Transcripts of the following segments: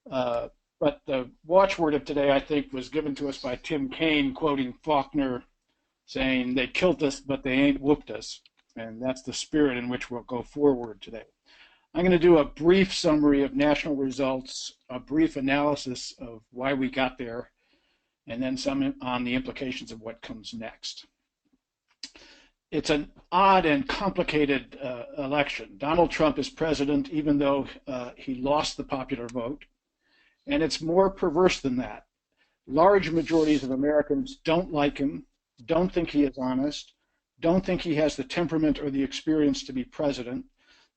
But the watchword of today, I think, was given to us by Tim Kaine, quoting Faulkner, saying, "They killed us, but they ain't whooped us." And that's the spirit in which we'll go forward today. I'm going to do a brief summary of national results, a brief analysis of why we got there, and then some on the implications of what comes next. It's an odd and complicated election. Donald Trump is president, even though he lost the popular vote. And it's more perverse than that. Large majorities of Americans don't like him, don't think he is honest, don't think he has the temperament or the experience to be president.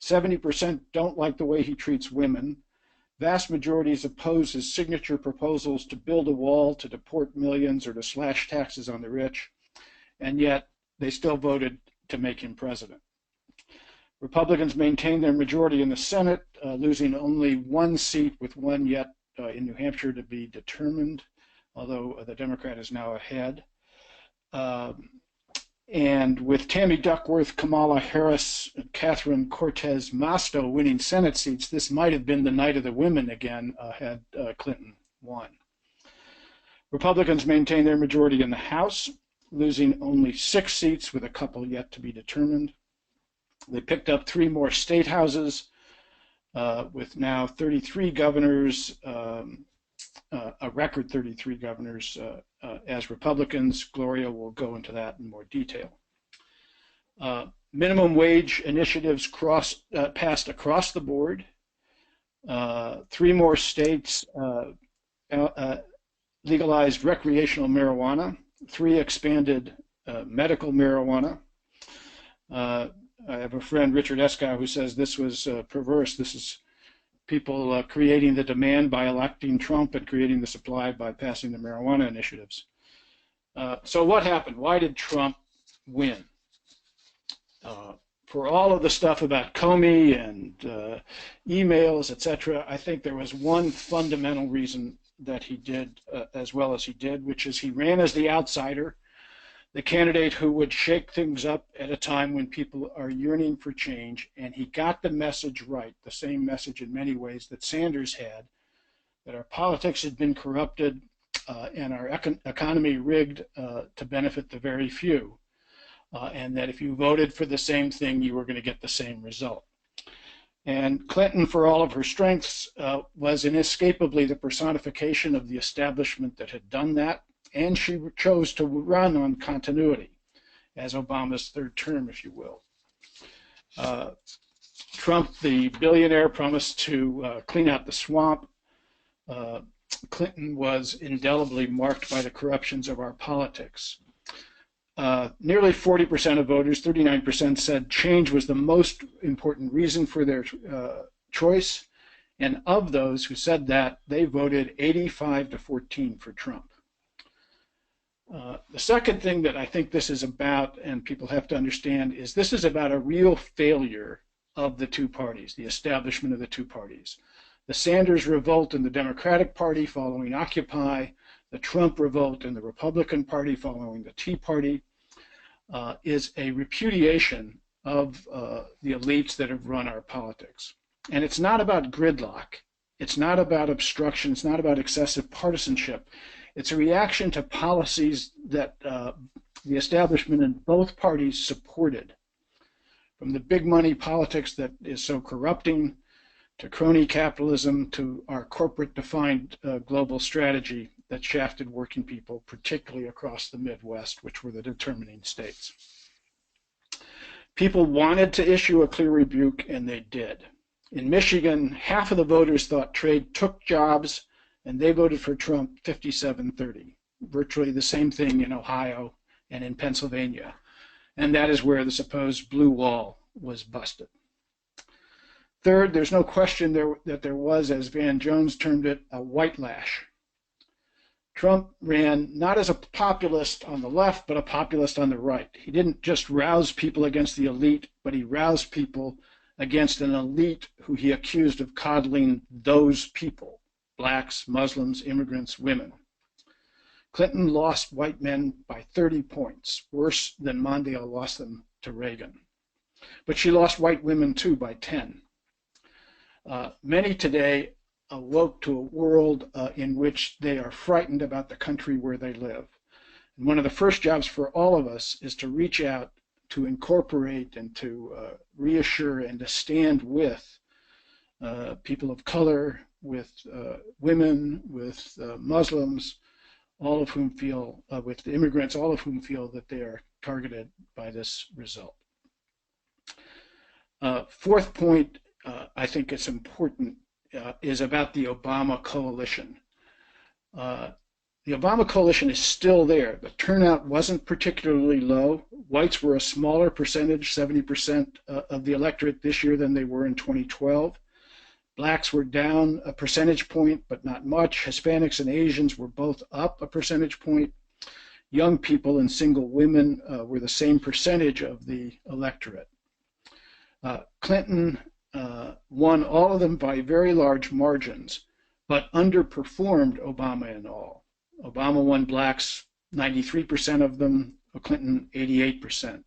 70% don't like the way he treats women. Vast majorities oppose his signature proposals to build a wall, to deport millions, or to slash taxes on the rich. And yet, they still voted to make him president. Republicans maintained their majority in the Senate, losing only one seat, with one yet in New Hampshire to be determined, although the Democrat is now ahead. And with Tammy Duckworth, Kamala Harris, and Catherine Cortez Masto winning Senate seats, this might have been the night of the women again had Clinton won. Republicans maintained their majority in the House, losing only 6 seats with a couple yet to be determined. They picked up 3 more state houses with now 33 governors, a record 33 governors as Republicans. Gloria will go into that in more detail. Minimum wage initiatives passed across the board. 3 more states legalized recreational marijuana. 3 expanded medical marijuana. I have a friend, Richard Eskow, who says this was perverse. This is people creating the demand by electing Trump and creating the supply by passing the marijuana initiatives. So what happened? Why did Trump win? For all of the stuff about Comey and emails, etc., I think there was one fundamental reason that he did as well as he did, which is he ran as the outsider, the candidate who would shake things up at a time when people are yearning for change, and he got the message right, the same message in many ways that Sanders had, that our politics had been corrupted and our economy rigged to benefit the very few, and that if you voted for the same thing, you were going to get the same result. And Clinton, for all of her strengths, was inescapably the personification of the establishment that had done that, and she chose to run on continuity as Obama's 3rd term, if you will. Trump, the billionaire, promised to clean out the swamp. Clinton was indelibly marked by the corruptions of our politics. Nearly 40% of voters, 39%, said change was the most important reason for their choice. And of those who said that, they voted 85-14 for Trump. The second thing that I think this is about, and people have to understand, is this is about a real failure of the 2 parties, the establishment of the 2 parties. The Sanders revolt in the Democratic Party following Occupy, the Trump revolt in the Republican Party following the Tea Party, is a repudiation of the elites that have run our politics. And it's not about gridlock. It's not about obstruction. It's not about excessive partisanship. It's a reaction to policies that the establishment in both parties supported, from the big money politics that is so corrupting, to crony capitalism, to our corporate-defined global strategy that shafted working people, particularly across the Midwest, which were the determining states. People wanted to issue a clear rebuke, and they did. In Michigan, half of the voters thought trade took jobs, and they voted for Trump 57-30. Virtually the same thing in Ohio and in Pennsylvania. And that is where the supposed blue wall was busted. Third, there's no question that there was, as Van Jones termed it, a white lash. Trump ran not as a populist on the left, but a populist on the right. He didn't just rouse people against the elite, but he roused people against an elite who he accused of coddling those people: blacks, Muslims, immigrants, women. Clinton lost white men by 30 points, worse than Mondale lost them to Reagan. But she lost white women too by 10. Many today awoke to a world in which they are frightened about the country where they live. And one of the first jobs for all of us is to reach out, to incorporate, and to reassure and to stand with people of color, with women, with Muslims, all of whom feel, with immigrants, all of whom feel that they are targeted by this result. Fourth point, I think it's important, is about the Obama coalition. The Obama coalition is still there. The turnout wasn't particularly low. Whites were a smaller percentage, 70% of the electorate this year than they were in 2012. Blacks were down a percentage point, but not much. Hispanics and Asians were both up a percentage point. Young people and single women were the same percentage of the electorate. Clinton won all of them by very large margins, but underperformed Obama in all. Obama won blacks 93% of them, Clinton 88%.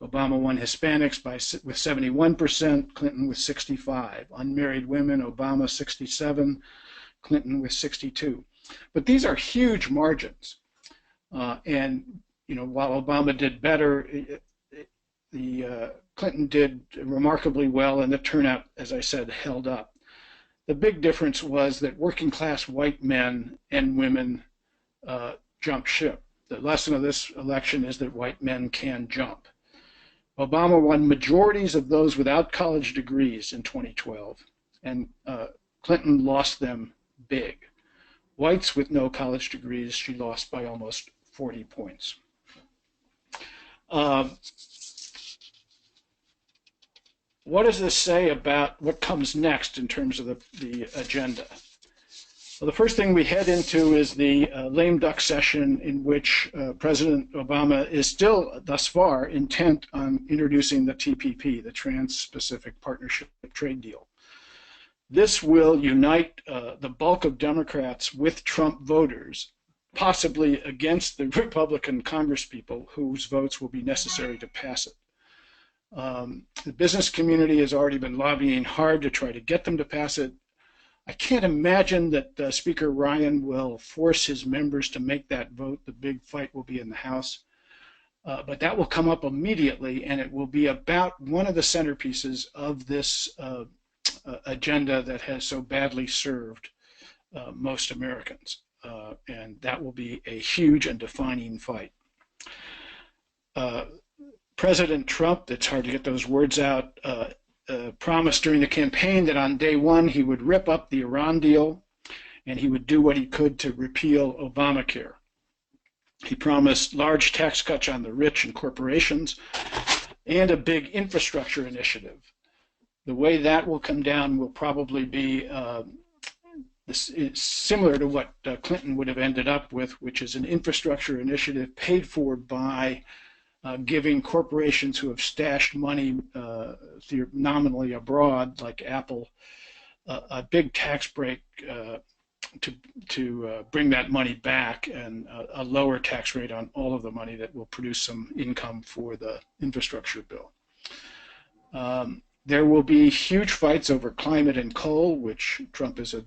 Obama won Hispanics with 71%, Clinton with 65%. Unmarried women, Obama 67%, Clinton with 62%. But these are huge margins. And while Obama did better, Clinton did remarkably well, and the turnout, as I said, held up. The big difference was that working class white men and women jumped ship. The lesson of this election is that white men can jump. Obama won majorities of those without college degrees in 2012, and Clinton lost them big. Whites with no college degrees, she lost by almost 40 points. What does this say about what comes next in terms of the agenda? Well, the first thing we head into is the lame duck session in which President Obama is still, thus far, intent on introducing the TPP, the Trans-Pacific Partnership Trade Deal. This will unite the bulk of Democrats with Trump voters, possibly against the Republican congresspeople whose votes will be necessary to pass it. The business community has already been lobbying hard to try to get them to pass it. I can't imagine that Speaker Ryan will force his members to make that vote. The big fight will be in the House. But that will come up immediately, and it will be about one of the centerpieces of this agenda that has so badly served most Americans. And that will be a huge and defining fight. President Trump, it's hard to get those words out, promised during the campaign that on day one he would rip up the Iran deal and he would do what he could to repeal Obamacare. He promised large tax cuts on the rich and corporations and a big infrastructure initiative. The way that will come down will probably be similar to what Clinton would have ended up with, which is an infrastructure initiative paid for by giving corporations who have stashed money nominally abroad, like Apple, a big tax break to bring that money back, and a lower tax rate on all of the money that will produce some income for the infrastructure bill. There will be huge fights over climate and coal, which Trump is a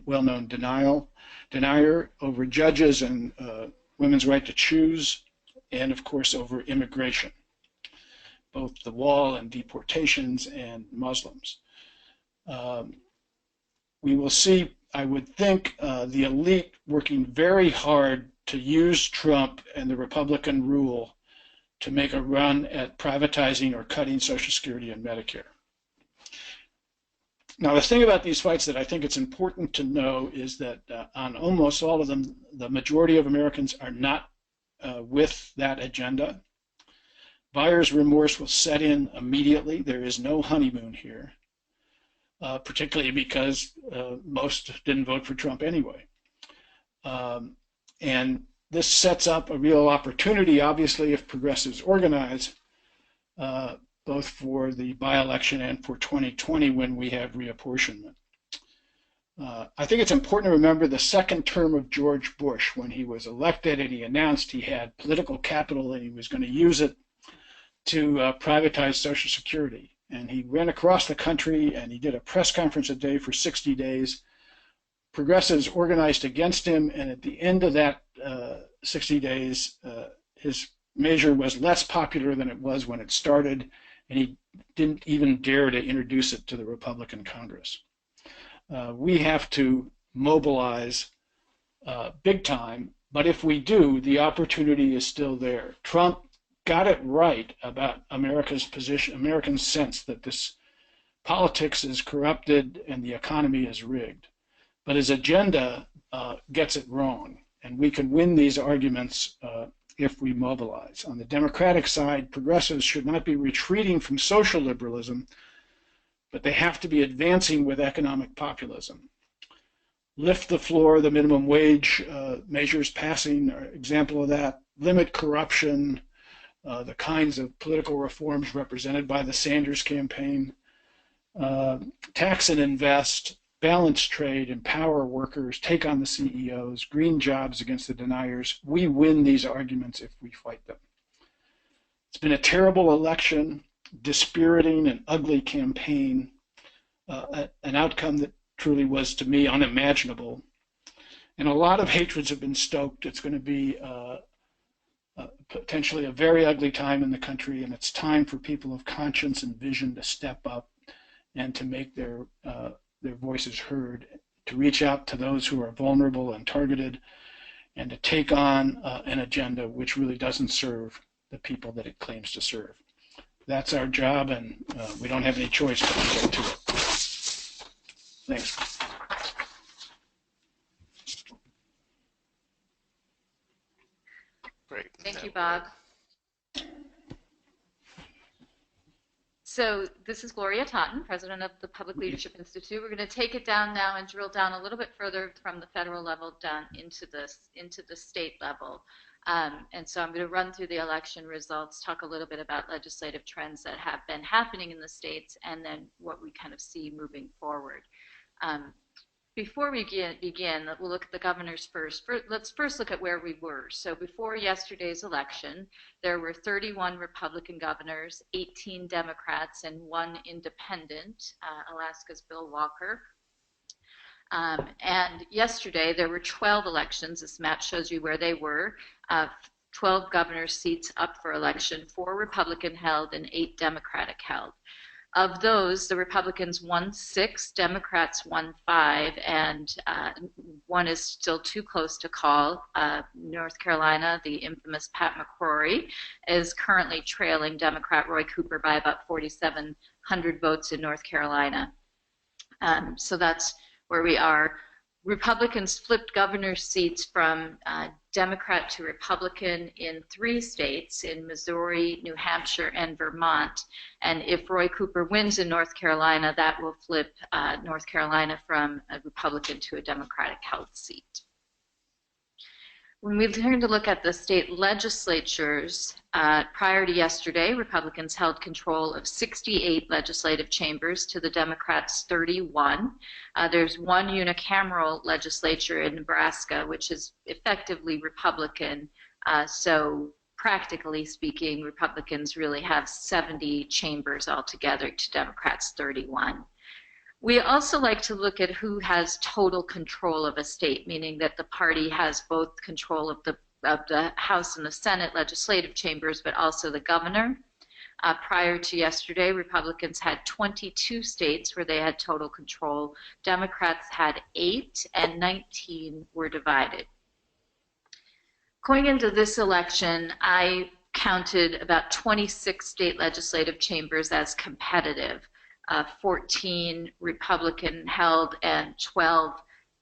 well-known denier, over judges and women's right to choose, and of course over immigration, both the wall and deportations and Muslims. We will see, I would think, the elite working very hard to use Trump and the Republican rule to make a run at privatizing or cutting Social Security and Medicare. Now, the thing about these fights that I think it's important to know is that on almost all of them, the majority of Americans are not with that agenda. Buyer's remorse will set in immediately. There is no honeymoon here, particularly because most didn't vote for Trump anyway. And this sets up a real opportunity, obviously, if progressives organize, both for the by-election and for 2020 when we have reapportionment. I think it's important to remember the second term of George Bush, when he was elected and he announced he had political capital and he was going to use it to privatize Social Security. And he went across the country and he did a press conference a day for 60 days progressives organized against him, and at the end of that 60 days, his measure was less popular than it was when it started, and he didn't even dare to introduce it to the Republican Congress. We have to mobilize big time, but if we do, the opportunity is still there. Trump got it right about America's position, Americans' sense that this politics is corrupted and the economy is rigged. But his agenda gets it wrong, and we can win these arguments if we mobilize. On the Democratic side, progressives should not be retreating from social liberalism, but they have to be advancing with economic populism. Lift the floor, the minimum wage measures passing are an example of that. Limit corruption, the kinds of political reforms represented by the Sanders campaign. Tax and invest, balance trade, empower workers, take on the CEOs, green jobs against the deniers. We win these arguments if we fight them. It's been a terrible election, dispiriting and ugly campaign, an outcome that truly was, to me, unimaginable. And a lot of hatreds have been stoked. It's going to be potentially a very ugly time in the country, and it's time for people of conscience and vision to step up and to make their voices heard, to reach out to those who are vulnerable and targeted, and to take on an agenda which really doesn't serve the people that it claims to serve. That's our job, and we don't have any choice but to get to it. Thanks. Great. Thank you, Bob. So this is Gloria Totten, president of the Public Leadership Institute. We're going to take it down now and drill down a little bit further from the federal level down into the state level. And so I'm going to run through the election results, talk a little bit about legislative trends that have been happening in the states, and then what we kind of see moving forward. Before we begin, we'll look at the governors first. Let's first look at where we were. So before yesterday's election, there were 31 Republican governors, 18 Democrats, and 1 independent, Alaska's Bill Walker. And yesterday, there were 12 elections. This map shows you where they were. 12 governors' seats up for election, 4 Republican held and 8 Democratic held. Of those, the Republicans won 6, Democrats won 5, and 1 is still too close to call. North Carolina, the infamous Pat McCrory, is currently trailing Democrat Roy Cooper by about 4,700 votes in North Carolina. So that's where we are. Republicans flipped governor seats from Democrat to Republican in 3 states, in Missouri, New Hampshire, and Vermont. And if Roy Cooper wins in North Carolina, that will flip North Carolina from a Republican to a Democratic-held seat. When we turn to look at the state legislatures, prior to yesterday, Republicans held control of 68 legislative chambers to the Democrats' 31. There's 1 unicameral legislature in Nebraska, which is effectively Republican. So practically speaking, Republicans really have 70 chambers altogether to Democrats' 31. We also like to look at who has total control of a state, meaning that the party has both control of the House and the Senate legislative chambers, but also the governor. Prior to yesterday, Republicans had 22 states where they had total control. Democrats had 8, and 19 were divided. Going into this election, I counted about 26 state legislative chambers as competitive. 14 Republican held and 12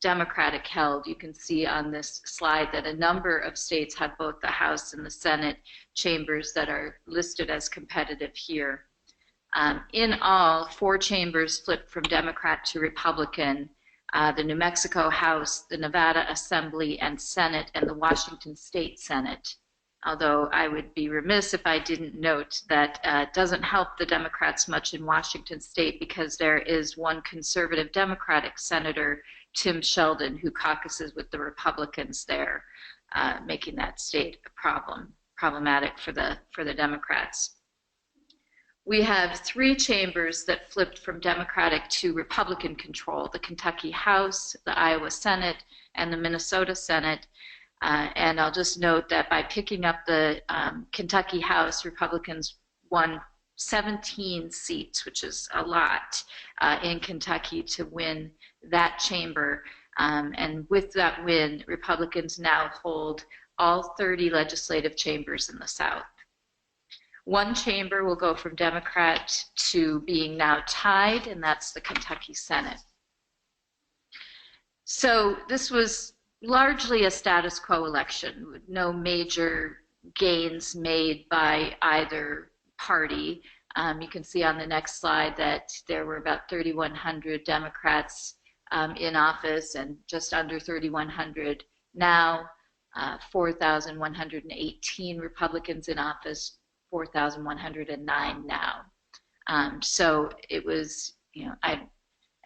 Democratic held. You can see on this slide that a number of states have both the House and the Senate chambers that are listed as competitive here. In all, 4 chambers flipped from Democrat to Republican. The New Mexico House, the Nevada Assembly and Senate, and the Washington State Senate. Although I would be remiss if I didn't note that it doesn't help the Democrats much in Washington State, because there is 1 conservative Democratic Senator, Tim Sheldon, who caucuses with the Republicans there, making that state a problematic for the Democrats. We have 3 chambers that flipped from Democratic to Republican control: the Kentucky House, the Iowa Senate, and the Minnesota Senate. And I'll just note that by picking up the Kentucky House, Republicans won 17 seats, which is a lot in Kentucky to win that chamber. And with that win, Republicans now hold all 30 legislative chambers in the South. 1 chamber will go from Democrat to being now tied, and that's the Kentucky Senate. So this was largely a status quo election, with no major gains made by either party. You can see on the next slide that there were about 3,100 Democrats in office and just under 3,100 now, 4,118 Republicans in office, 4,109 now. So it was, you know,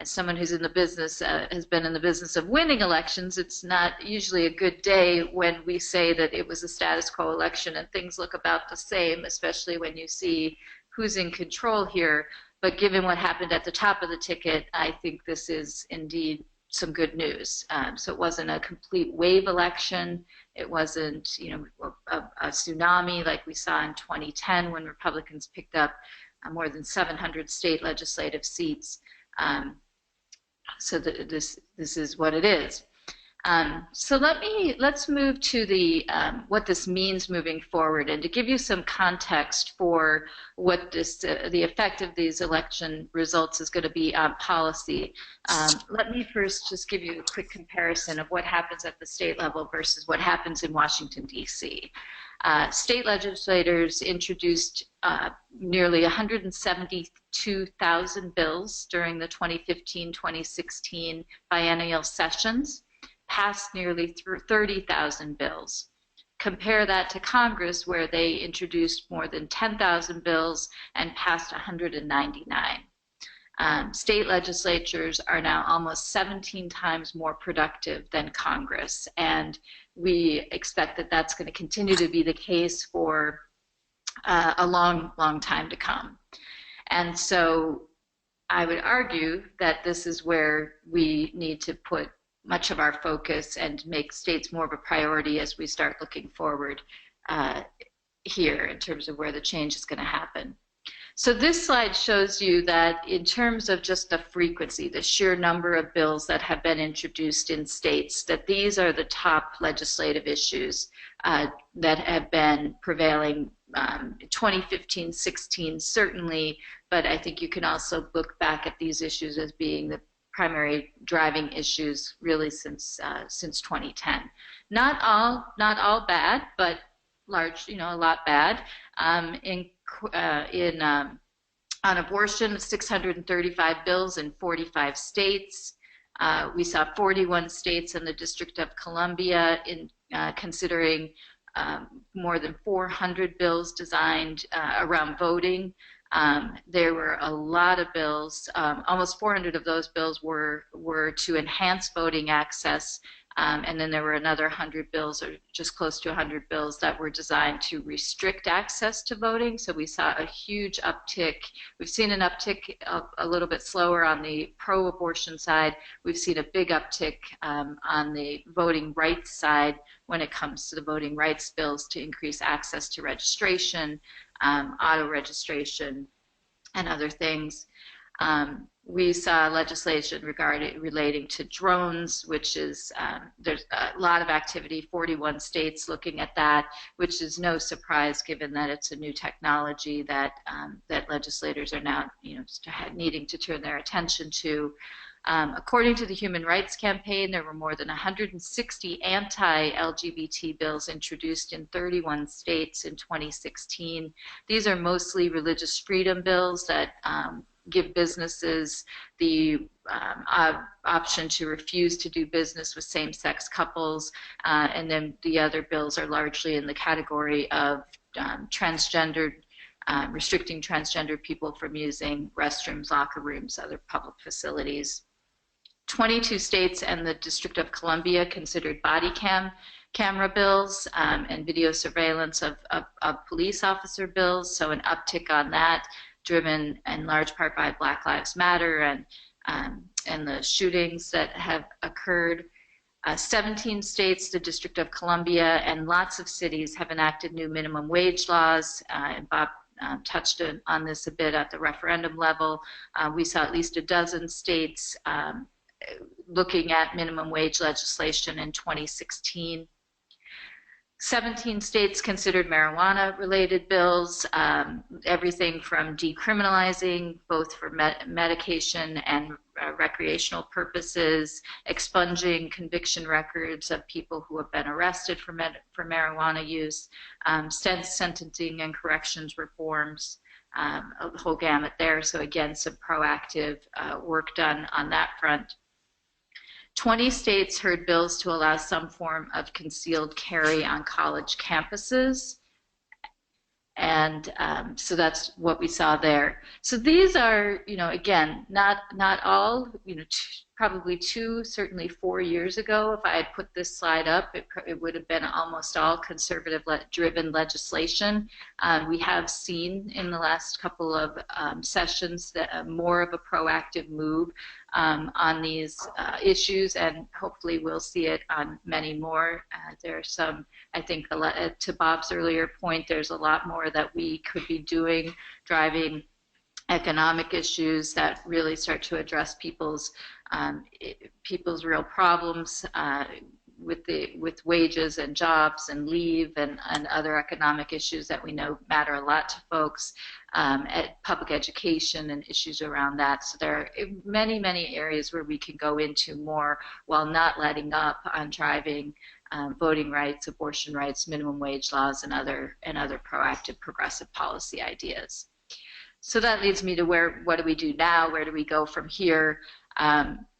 as someone who's in the business, has been in the business of winning elections, it's not usually a good day when we say that it was a status quo election and things look about the same, especially when you see who's in control here. But given what happened at the top of the ticket, I think this is indeed some good news. So it wasn't a complete wave election. It wasn't, you know, a tsunami like we saw in 2010 when Republicans picked up more than 700 state legislative seats. So this is what it is. So let's move to the what this means moving forward, and to give you some context for what the effect of these election results is going to be on policy. Let me first just give you a quick comparison of what happens at the state level versus what happens in Washington, D.C. State legislators introduced nearly 172,000 bills during the 2015-2016 biennial sessions, passed nearly 30,000 bills. Compare that to Congress, where they introduced more than 10,000 bills and passed 199. State legislatures are now almost 17 times more productive than Congress, and we expect that that's going to continue to be the case for a long, long time to come. And so I would argue that this is where we need to put much of our focus and make states more of a priority as we start looking forward here in terms of where the change is going to happen. So this slide shows you that in terms of just the frequency, the sheer number of bills that have been introduced in states, that these are the top legislative issues that have been prevailing 2015-16 certainly, but I think you can also look back at these issues as being the primary driving issues really since 2010. Not all bad, but large, you know, a lot bad. On abortion, 635 bills in 45 states. We saw 41 states in the District of Columbia considering more than 400 bills designed around voting. There were a lot of bills. Almost 400 of those bills were to enhance voting access, and then there were another 100 bills, or just close to 100 bills, that were designed to restrict access to voting. So we saw a huge uptick. We've seen an uptick a little bit slower on the pro-abortion side. We've seen a big uptick on the voting rights side when it comes to the voting rights bills to increase access to registration, auto registration, and other things. We saw legislation relating to drones, which is, there's a lot of activity, 41 states looking at that, which is no surprise given that it's a new technology that, that legislators are now, you know, needing to turn their attention to. According to the Human Rights Campaign, there were more than 160 anti-LGBT bills introduced in 31 states in 2016. These are mostly religious freedom bills that give businesses the option to refuse to do business with same-sex couples, and then the other bills are largely in the category of transgendered, restricting transgender people from using restrooms, locker rooms, other public facilities. 22 states and the District of Columbia considered body camera bills and video surveillance of police officer bills, so an uptick on that. driven in large part by Black Lives Matter and the shootings that have occurred. 17 states, the District of Columbia, and lots of cities have enacted new minimum wage laws. And Bob touched on this a bit at the referendum level. We saw at least a dozen states looking at minimum wage legislation in 2016. 17 states considered marijuana-related bills, everything from decriminalizing, both for medication and recreational purposes, expunging conviction records of people who have been arrested for marijuana use, sentencing and corrections reforms, a whole gamut there. So again, some proactive work done on that front. 20 states heard bills to allow some form of concealed carry on college campuses. And so that's what we saw there. So these are, again, not all, probably 2, certainly 4 years ago, if I had put this slide up, it would have been almost all conservative-driven legislation. We have seen in the last couple of sessions that more of a proactive move on these issues, and hopefully we'll see it on many more. There's some, I think, to Bob's earlier point, there's a lot more that we could be doing, driving economic issues that really start to address people's real problems with wages and jobs and leave and other economic issues that we know matter a lot to folks, public education and issues around that. So there are many, many areas where we can go into more while not letting up on driving voting rights, abortion rights, minimum wage laws, and other proactive progressive policy ideas. So that leads me to what do we do now? Where do we go from here?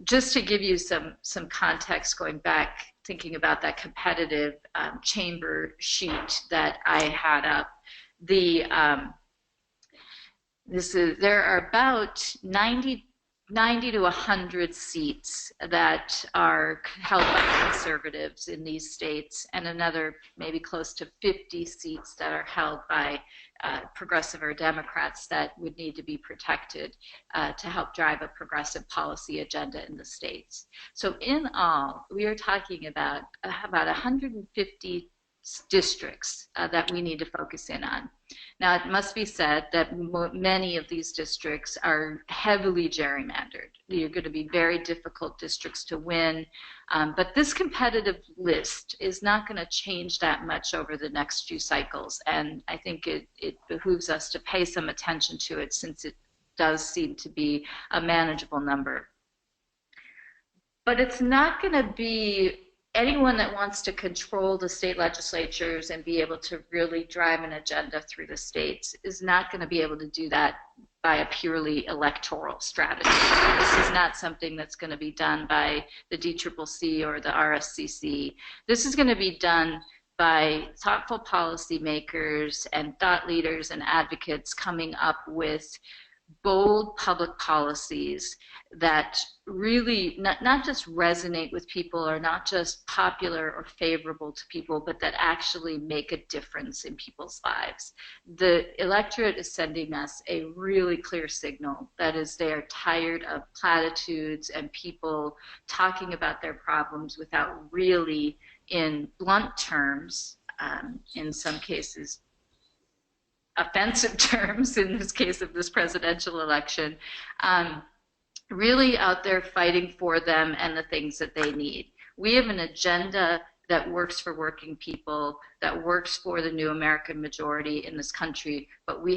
Just to give you some context, going back, thinking about that competitive chamber sheet that I had up, there are about 90 to 100 seats that are held by conservatives in these states, and another maybe close to 50 seats that are held by progressive or Democrats that would need to be protected to help drive a progressive policy agenda in the states. So in all, we are talking about 150 districts that we need to focus in on. Now, it must be said that many of these districts are heavily gerrymandered. They're going to be very difficult districts to win, but this competitive list is not going to change that much over the next few cycles, and I think it behooves us to pay some attention to it since it does seem to be a manageable number. But it's not going to be anyone that wants to control the state legislatures and be able to really drive an agenda through the states is not going to be able to do that by a purely electoral strategy. This is not something that's going to be done by the DCCC or the RSCC. This is going to be done by thoughtful policymakers and thought leaders and advocates coming up with bold public policies that really not just resonate with people or not just popular or favorable to people, but that actually make a difference in people's lives. The electorate is sending us a really clear signal. That is, they are tired of platitudes and people talking about their problems without really, in blunt terms, in some cases, offensive terms, in this case of this presidential election, really out there fighting for them and the things that they need. We have an agenda that works for working people, that works for the new American majority in this country, but we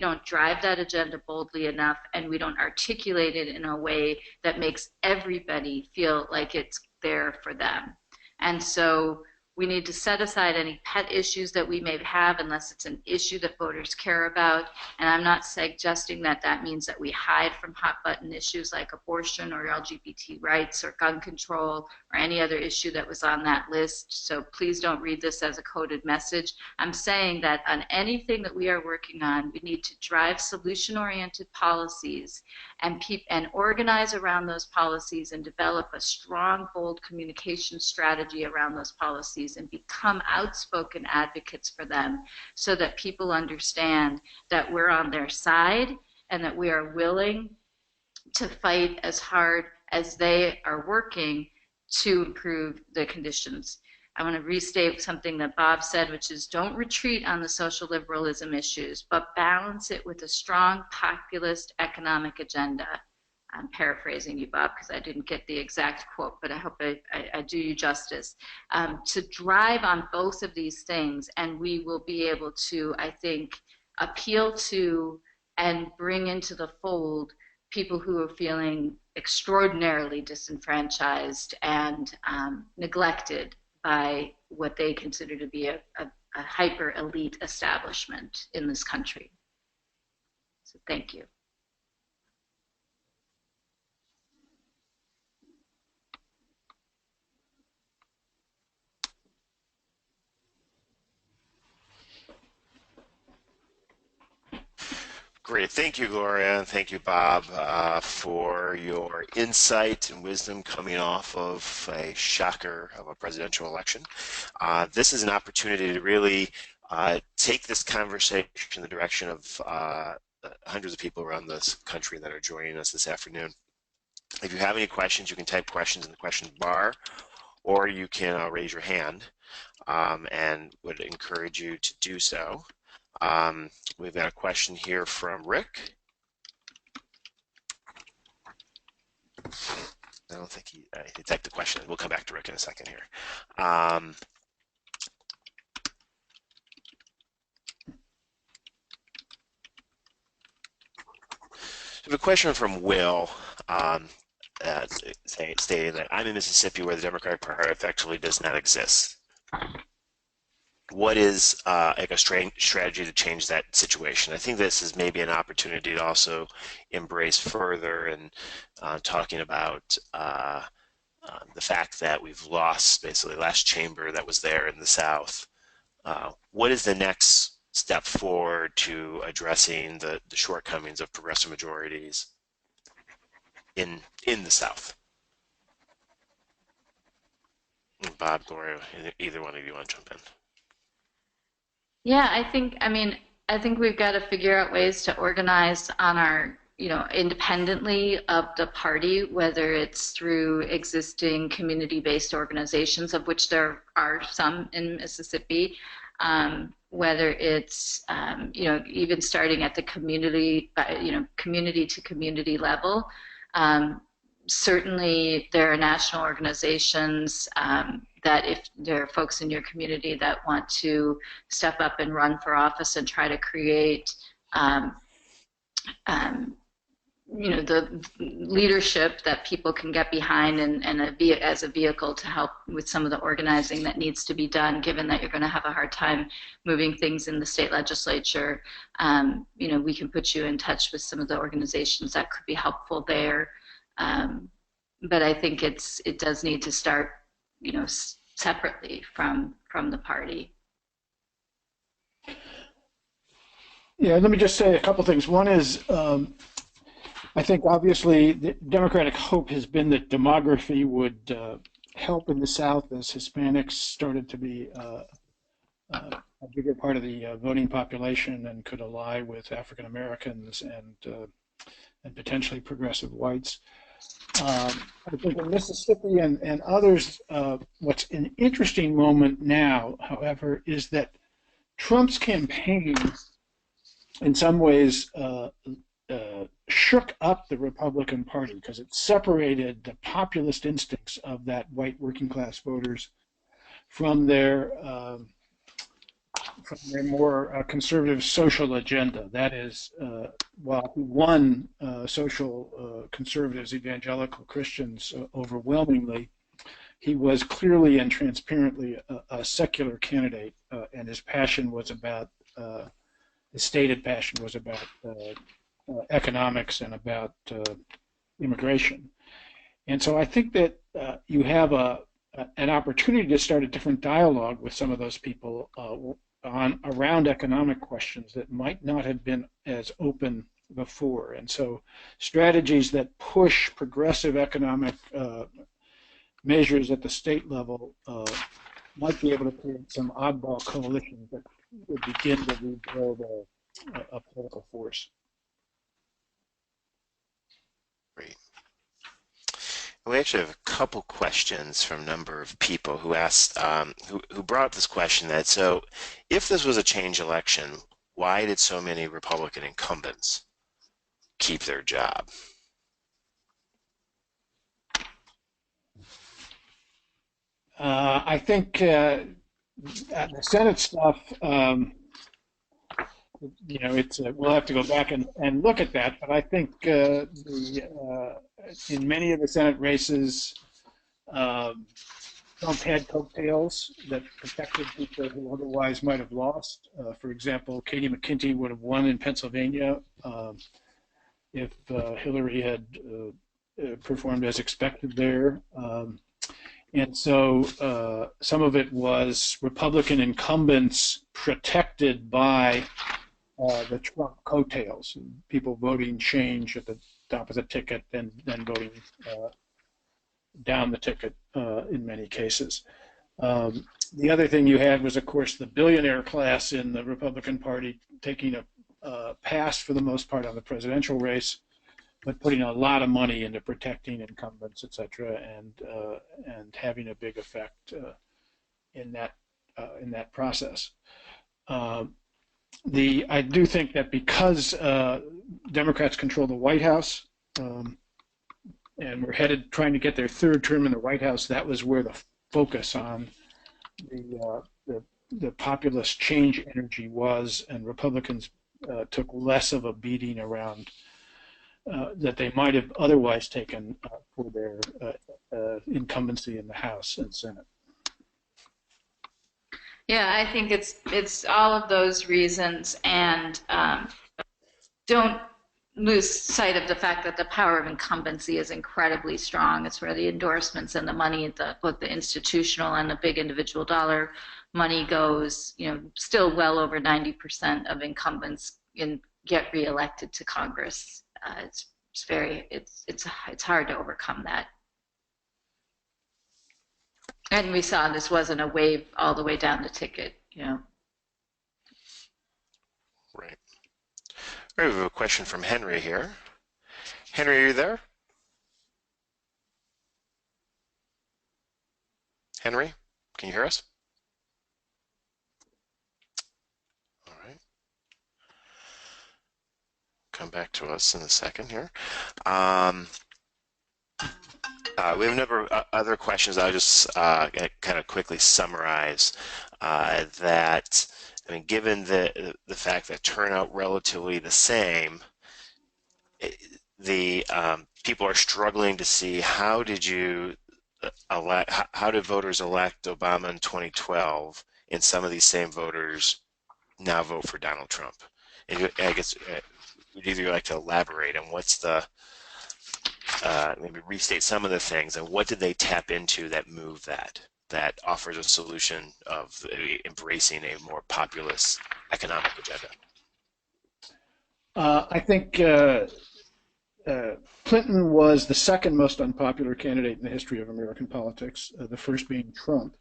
don't drive that agenda boldly enough, and we don't articulate it in a way that makes everybody feel like it's there for them. And so we need to set aside any pet issues that we may have unless it's an issue that voters care about. And I'm not suggesting that that means that we hide from hot button issues like abortion or LGBT rights or gun control or any other issue that was on that list. So please don't read this as a coded message. I'm saying that on anything that we are working on, we need to drive solution-oriented policies and organize around those policies and develop a strong, bold communication strategy around those policies and become outspoken advocates for them so that people understand that we're on their side and that we are willing to fight as hard as they are working to improve the conditions. I want to restate something that Bob said, which is don't retreat on the social liberalism issues, but balance it with a strong populist economic agenda. I'm paraphrasing you, Bob, because I didn't get the exact quote, but I hope I do you justice. To drive on both of these things, and we will be able to, I think, appeal to and bring into the fold people who are feeling extraordinarily disenfranchised and neglected by what they consider to be a hyper-elite establishment in this country. So thank you. Great. Thank you, Gloria, and thank you, Bob, for your insight and wisdom coming off of a shocker of a presidential election. This is an opportunity to really take this conversation in the direction of hundreds of people around this country that are joining us this afternoon. If you have any questions, you can type questions in the questions bar, or you can raise your hand, and would encourage you to do so. We've got a question here from Rick. I don't think he typed the question. We'll come back to Rick in a second here. I have a question from Will, stating that I'm in Mississippi where the Democratic Party effectively does not exist. What is like a strategy to change that situation? I think this is maybe an opportunity to also embrace further and talking about the fact that we've lost basically the last chamber that was there in the South. What is the next step forward to addressing the shortcomings of progressive majorities in the South? Bob, Gloria, either one of you want to jump in? Yeah, I think we've got to figure out ways to organize on our, independently of the party, whether it's through existing community-based organizations, of which there are some in Mississippi, whether it's, even starting at the community, community to community level. Certainly there are national organizations that if there are folks in your community that want to step up and run for office and try to create the leadership that people can get behind and as a vehicle to help with some of the organizing that needs to be done, given that you're going to have a hard time moving things in the state legislature. We can put you in touch with some of the organizations that could be helpful there. But I think it does need to start, separately from the party. Yeah, let me just say a couple things. One is, I think obviously the Democratic hope has been that demography would help in the South as Hispanics started to be a bigger part of the voting population and could ally with African Americans and potentially progressive whites. I think in Mississippi and others, what's an interesting moment now, however, is that Trump's campaign in some ways shook up the Republican Party because it separated the populist instincts of that white working class voters from their more conservative social agenda. That is, while he won social conservatives, evangelical Christians overwhelmingly, he was clearly and transparently a secular candidate, and his passion was about, his stated passion was about economics and about immigration. And so I think that you have an opportunity to start a different dialogue with some of those people around economic questions that might not have been as open before. And so strategies that push progressive economic measures at the state level might be able to create some oddball coalitions that would begin to rebuild a political force. Great. We actually have a couple questions from a number of people who asked, who brought up this question that, so if this was a change election, why did so many Republican incumbents keep their job? I think the Senate stuff, we'll have to go back and look at that. But I think in many of the Senate races, Trump had coattails that protected people who otherwise might have lost. For example, Katie McKenty would have won in Pennsylvania if Hillary had performed as expected there. And so some of it was Republican incumbents protected by the Trump coattails, people voting change at the top of the ticket and then voting down the ticket in many cases. The other thing you had was, of course, the billionaire class in the Republican Party taking a pass for the most part on the presidential race, but putting a lot of money into protecting incumbents, et cetera, and having a big effect in that process. I do think that because Democrats control the White House and we're trying to get their third term in the White House, that was where the focus on the populist change energy was, and Republicans took less of a beating around that they might have otherwise taken for their incumbency in the House and Senate. Yeah, I think it's all of those reasons, and don't lose sight of the fact that the power of incumbency is incredibly strong. It's where the endorsements and the money, both the institutional and the big individual dollar money goes. Still well over 90% of incumbents get reelected to Congress. It's hard to overcome that. And we saw this wasn't a wave all the way down the ticket, Right. All right, we have a question from Henry here. Henry, are you there? Henry, can you hear us? All right. Come back to us in a second here. We have a number of other questions. I'll just kind of quickly summarize that. I mean, given the fact that turnout relatively the same, the people are struggling to see how did voters elect Obama in 2012, and some of these same voters now vote for Donald Trump. And I guess would either like to elaborate on what's the maybe restate some of the things, and what did they tap into that moved that offers a solution of embracing a more populist economic agenda? I think Clinton was the second most unpopular candidate in the history of American politics, the first being Trump.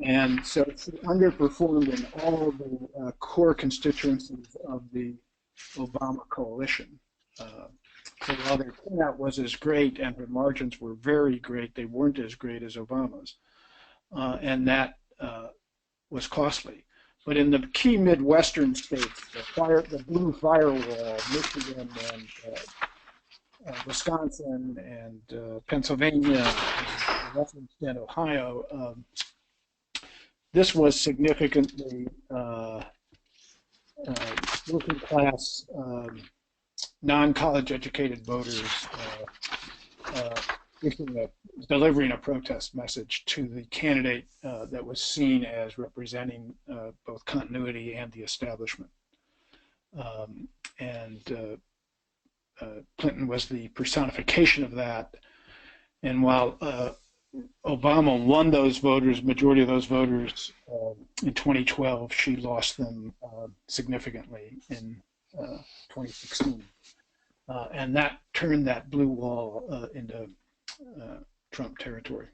And so she underperformed in all of the core constituencies of the Obama coalition. So while their turnout was as great and her margins were very great, they weren't as great as Obama's. And that was costly. But in the key Midwestern states, the blue firewall, Michigan and Wisconsin and Pennsylvania, and western extent Ohio, this was significantly working class, non-college educated voters delivering a protest message to the candidate that was seen as representing both continuity and the establishment. Clinton was the personification of that. And while Obama won those voters, majority of those voters in 2012. She lost them significantly in 2016. And that turned that blue wall into Trump territory.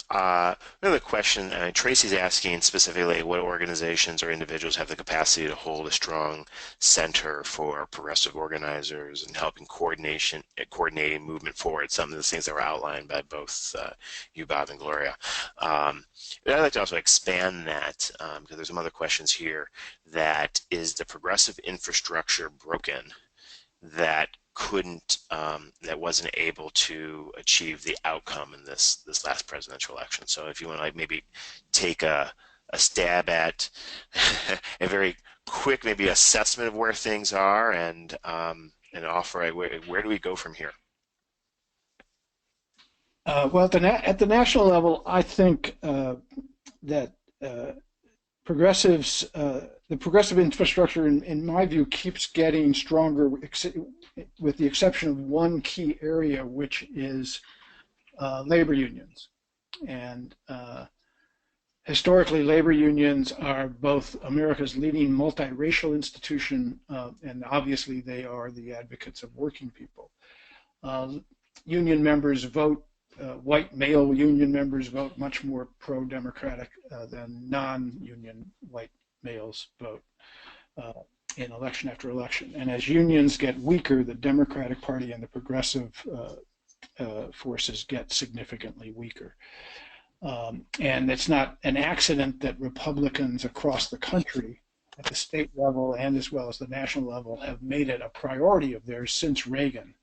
Another question, Tracy's asking specifically what organizations or individuals have the capacity to hold a strong center for progressive organizers and helping coordinating movement forward, some of the things that were outlined by both you, Bob, and Gloria. I'd like to also expand that because there's some other questions here. That is the progressive infrastructure broken that that wasn't able to achieve the outcome in this last presidential election. So if you want to like maybe take a stab at a very quick maybe assessment of where things are and offer where do we go from here? Well, at the national level, I think that progressives, the progressive infrastructure, in my view, keeps getting stronger, with the exception of one key area, which is labor unions. And historically, labor unions are both America's leading multiracial institution, and obviously they are the advocates of working people. Union members vote, white male union members vote much more pro-democratic than non-union white males vote in election after election. And as unions get weaker, the Democratic Party and the progressive forces get significantly weaker. And it's not an accident that Republicans across the country at the state level and as well as the national level have made it a priority of theirs since Reagan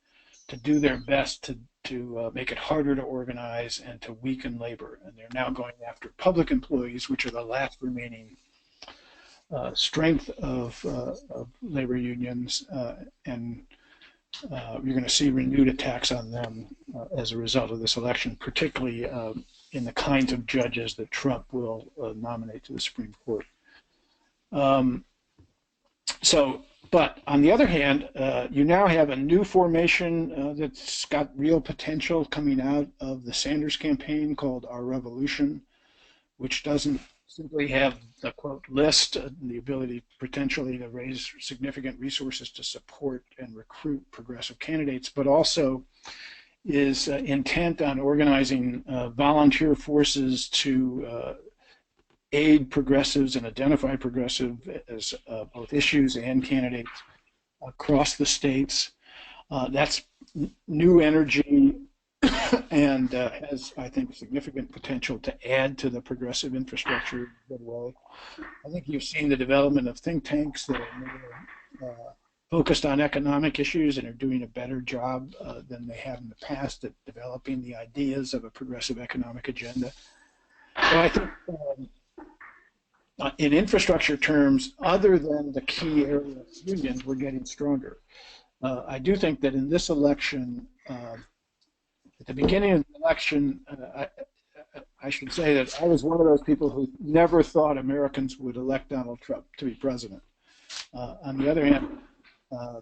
to do their best to make it harder to organize and to weaken labor. And they're now going after public employees, which are the last remaining strength of labor unions, and you're going to see renewed attacks on them as a result of this election, particularly in the kinds of judges that Trump will nominate to the Supreme Court. But on the other hand, you now have a new formation that's got real potential coming out of the Sanders campaign called Our Revolution, which doesn't simply have the quote list, the ability potentially to raise significant resources to support and recruit progressive candidates, but also is intent on organizing volunteer forces to aid progressives and identify progressive as both issues and candidates across the states. That's new energy and has, I think, significant potential to add to the progressive infrastructure in a good way. I think you've seen the development of think tanks that are more focused on economic issues and are doing a better job than they have in the past at developing the ideas of a progressive economic agenda. So I think in infrastructure terms, other than the key area of unions, we're getting stronger. I do think that in this election, at the beginning of the election, I should say that I was one of those people who never thought Americans would elect Donald Trump to be president. On the other hand,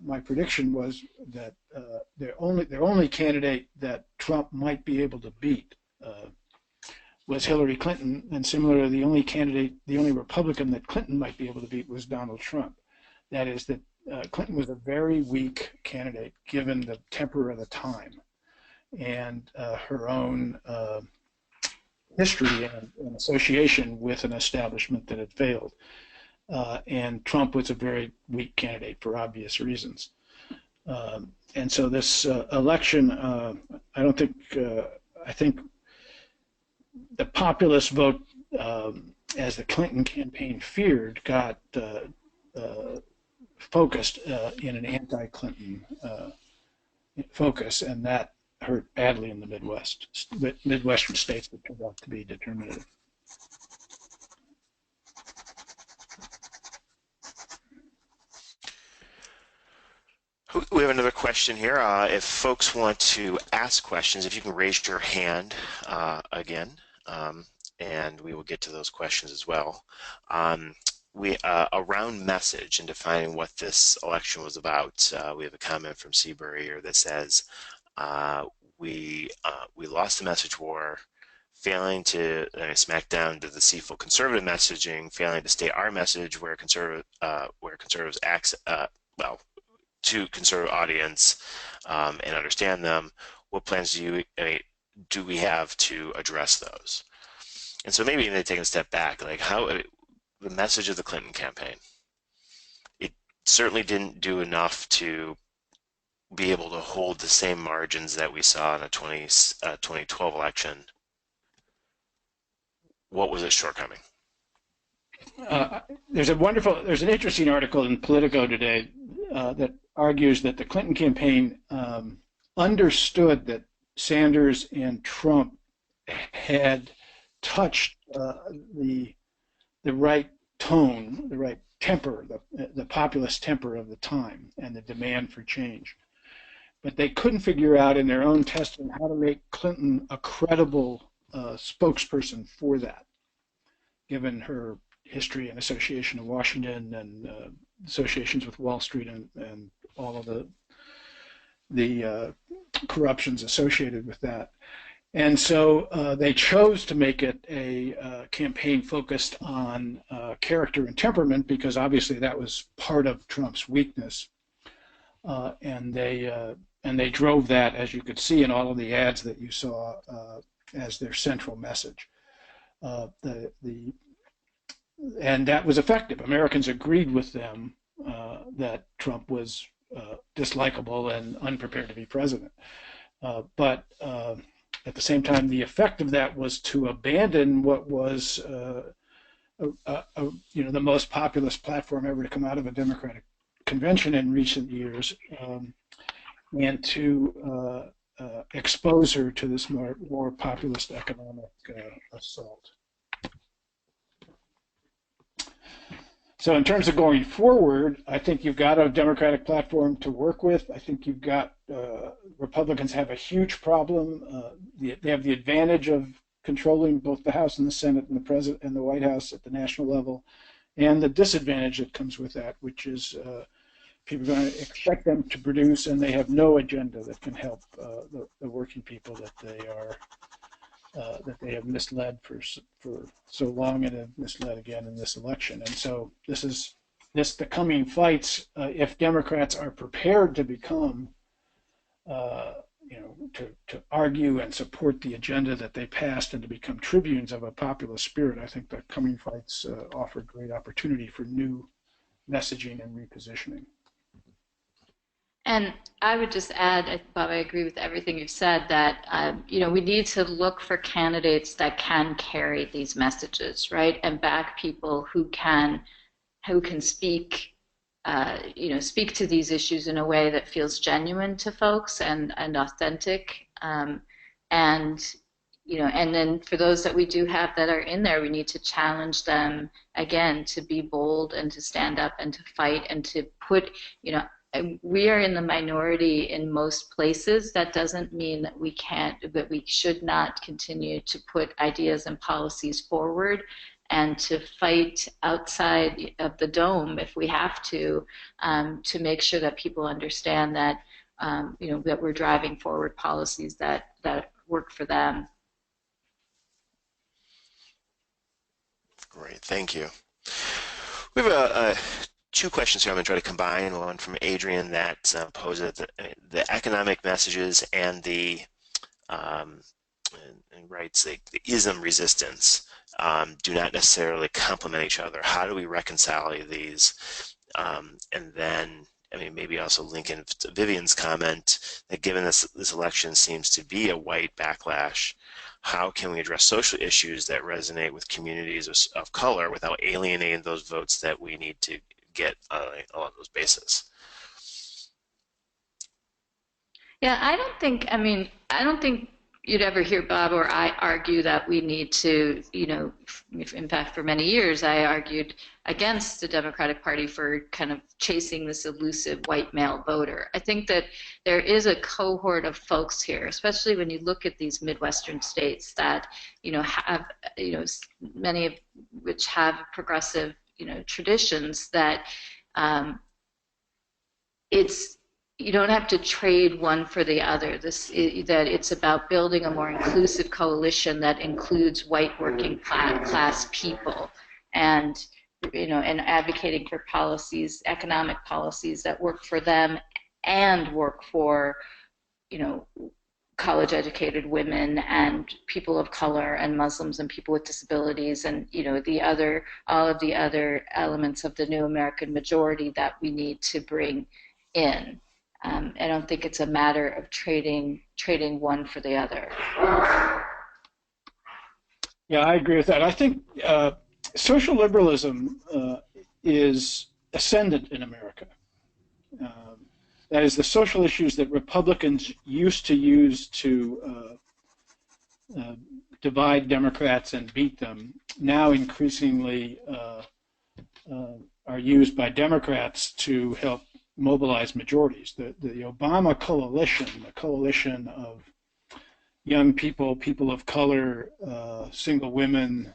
my prediction was that their only candidate that Trump might be able to beat was Hillary Clinton, and similarly, the only Republican that Clinton might be able to beat was Donald Trump. That is that Clinton was a very weak candidate given the temper of the time and her own history and association with an establishment that had failed. And Trump was a very weak candidate for obvious reasons. And so this election, I think the populist vote, as the Clinton campaign feared, got focused in an anti-Clinton focus, and that hurt badly in the Midwestern states that turned out to be determinative. We have another question here. If folks want to ask questions, if you can raise your hand again, and we will get to those questions as well. around message and defining what this election was about. We have a comment from Seabury here that says, we lost the message war, failing to smack down to the deceitful conservative messaging, failing to state our message where conservatives well, to conservative audience and understand them. What plans do we have to address those? And so maybe even taking a step back, like the message of the Clinton campaign, it certainly didn't do enough to be able to hold the same margins that we saw in a 2012 election. What was its shortcoming? There's an interesting article in Politico today that argues that the Clinton campaign understood that Sanders and Trump had touched the right tone, the right temper, the populist temper of the time, and the demand for change. But they couldn't figure out in their own testing how to make Clinton a credible spokesperson for that, given her history and association of Washington and associations with Wall Street and all of the corruptions associated with that. And so they chose to make it a campaign focused on character and temperament, because obviously that was part of Trump's weakness. And they drove that, as you could see in all of the ads that you saw, as their central message. And that was effective. Americans agreed with them that Trump was dislikable and unprepared to be president. But at the same time, the effect of that was to abandon what was the most populist platform ever to come out of a Democratic convention in recent years, and to expose her to this more populist economic assault. So in terms of going forward, I think you've got a Democratic platform to work with. I think you've got Republicans have a huge problem. They have the advantage of controlling both the House and the Senate and the President and the White House at the national level, and the disadvantage that comes with that, which is people are going to expect them to produce, and they have no agenda that can help the working people that they have misled for so long, and have misled again in this election. And so the coming fights, if Democrats are prepared to become, to argue and support the agenda that they passed and to become tribunes of a populist spirit, I think the coming fights offer great opportunity for new messaging and repositioning. And I would just add, Bob, I agree with everything you've said, that we need to look for candidates that can carry these messages, right, and back people who can speak, speak to these issues in a way that feels genuine to folks and authentic, and then for those that we do have that are in there, we need to challenge them again to be bold and to stand up and to fight and to put, we are in the minority in most places. That doesn't mean that we should not continue to put ideas and policies forward and to fight outside of the dome if we have to make sure that people understand that, that we're driving forward policies that work for them. Great, thank you. We have two questions here I'm going to try to combine. One from Adrian that poses the economic messages and the and writes the ism resistance do not necessarily complement each other. How do we reconcile these? And then, maybe also link in to Vivian's comment that given this election seems to be a white backlash, how can we address social issues that resonate with communities of color without alienating those votes that we need to get along those bases? Yeah, I don't think you'd ever hear Bob or I argue that we need to, in fact, for many years, I argued against the Democratic Party for kind of chasing this elusive white male voter. I think that there is a cohort of folks here, especially when you look at these Midwestern states that, have, many of which have progressive traditions that you don't have to trade one for the other. That it's about building a more inclusive coalition that includes white working class people, and and advocating for policies, economic policies that work for them and work for college-educated women and people of color and Muslims and people with disabilities and all of the other elements of the new American majority that we need to bring in. I don't think it's a matter of trading one for the other. Yeah, I agree with that. I think social liberalism is ascendant in America. That is, the social issues that Republicans used to use to divide Democrats and beat them now increasingly are used by Democrats to help mobilize majorities. The Obama coalition, the coalition of young people, people of color, single women,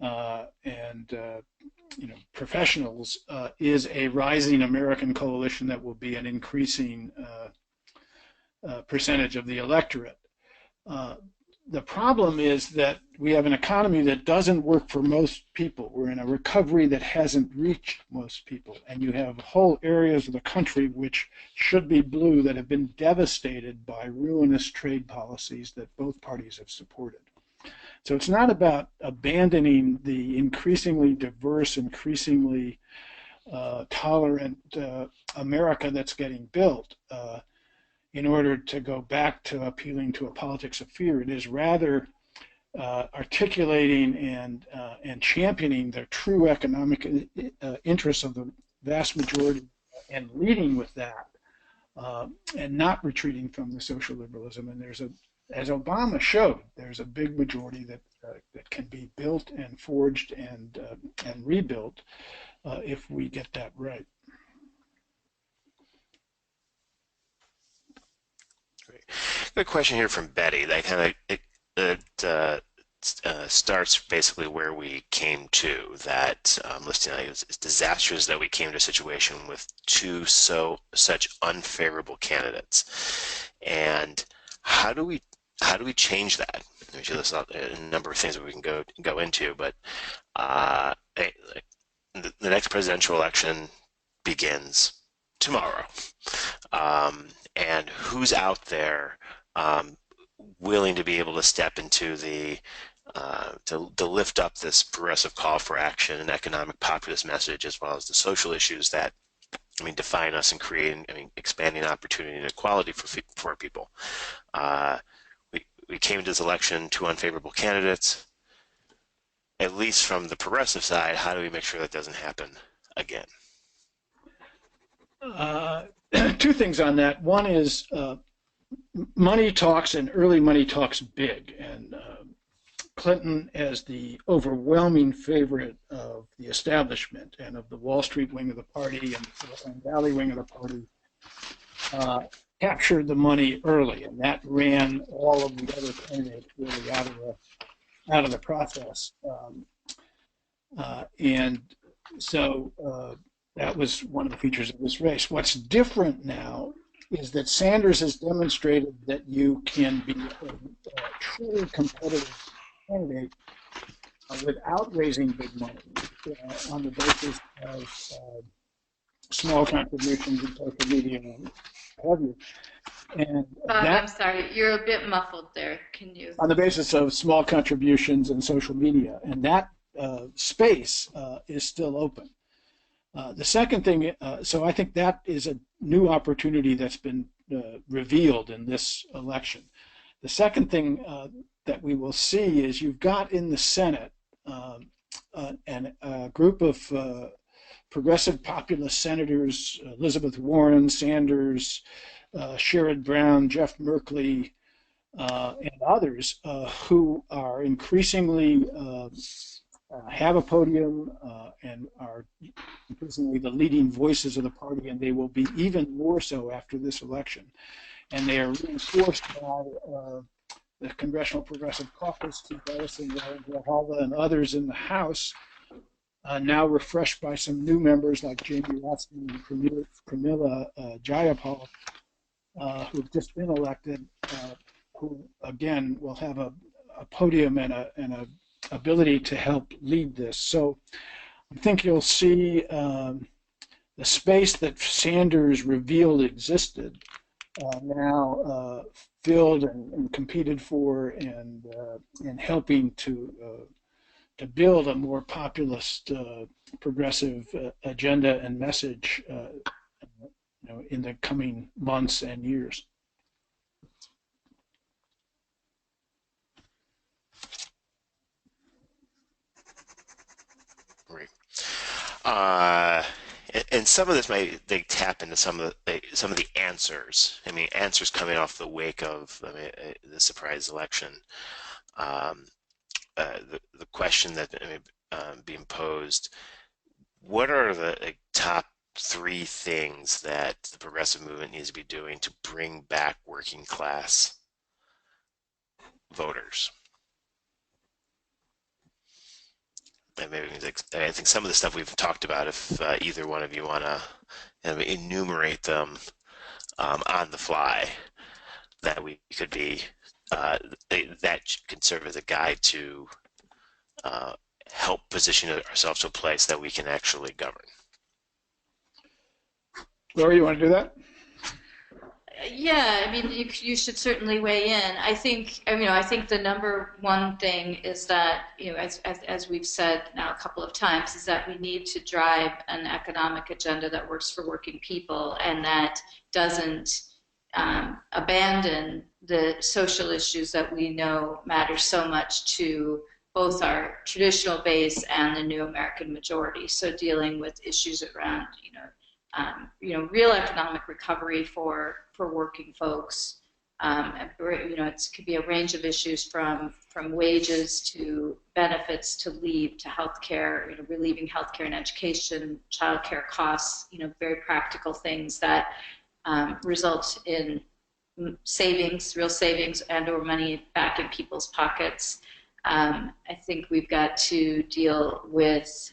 and professionals, is a rising American coalition that will be an increasing percentage of the electorate. The problem is that we have an economy that doesn't work for most people. We're in a recovery that hasn't reached most people. And you have whole areas of the country which should be blue that have been devastated by ruinous trade policies that both parties have supported. So it's not about abandoning the increasingly diverse, increasingly tolerant America that's getting built in order to go back to appealing to a politics of fear. It is rather articulating and championing the true economic interests of the vast majority and leading with that and not retreating from the social liberalism. And as Obama showed, there's a big majority that can be built and forged and rebuilt if we get that right. Great. Good question here from Betty. That kind of starts basically where we came to, that listing it's disastrous that we came to a situation with such unfavorable candidates, and how do we change that? There's a number of things that we can go into, but the next presidential election begins tomorrow, and who's out there willing to be able to step into the to lift up this progressive call for action and economic populist message, as well as the social issues that define us and expanding opportunity and equality for people. We came to this election two unfavorable candidates. At least from the progressive side, how do we make sure that doesn't happen again? Two things on that. One is money talks, and early money talks big. And Clinton, as the overwhelming favorite of the establishment and of the Wall Street wing of the party and the Silicon Valley wing of the party, captured the money early, and that ran all of the other candidates really out of the process. And so that was one of the features of this race. What's different now is that Sanders has demonstrated that you can be a truly competitive candidate without raising big money on the basis of small contributions in social media and what have you. And I'm sorry, you're a bit muffled there. Can you? On the basis of small contributions in social media, and that space is still open. The second thing, so I think that is a new opportunity that's been revealed in this election. The second thing that we will see is you've got in the Senate a group of progressive populist senators, Elizabeth Warren, Sanders, Sherrod Brown, Jeff Merkley, and others who are increasingly have a podium and are increasingly the leading voices of the party, and they will be even more so after this election. And they are reinforced by the Congressional Progressive Caucus, Keith Ellison, Rahula, and others in the House, now refreshed by some new members like Jamie Raskin and Pramila Jayapal, who've just been elected, who again will have a podium and a ability to help lead this. So I think you'll see the space that Sanders revealed existed now filled and competed for, and helping to build a more populist, progressive agenda and message, in the coming months and years. Great. And some of this they tap into some of the answers. I mean, answers coming off the wake of the surprise election. The question that being posed: what are the top 3 things that the progressive movement needs to be doing to bring back working class voters? And maybe I think some of the stuff we've talked about, if either one of you want to enumerate them on the fly, that we could be, that can serve as a guide to help position ourselves to a place that we can actually govern. Gloria, you want to do that? Yeah, I mean, you should certainly weigh in. I think the number one thing is that, as we've said now a couple of times, is that we need to drive an economic agenda that works for working people and that doesn't abandon the social issues that we know matter so much to both our traditional base and the new American majority. So dealing with issues around, real economic recovery for working folks. It could be a range of issues from wages to benefits to leave to healthcare, relieving healthcare and education, childcare costs, very practical things that result in savings, real savings, and/or money back in people's pockets. I think we've got to deal with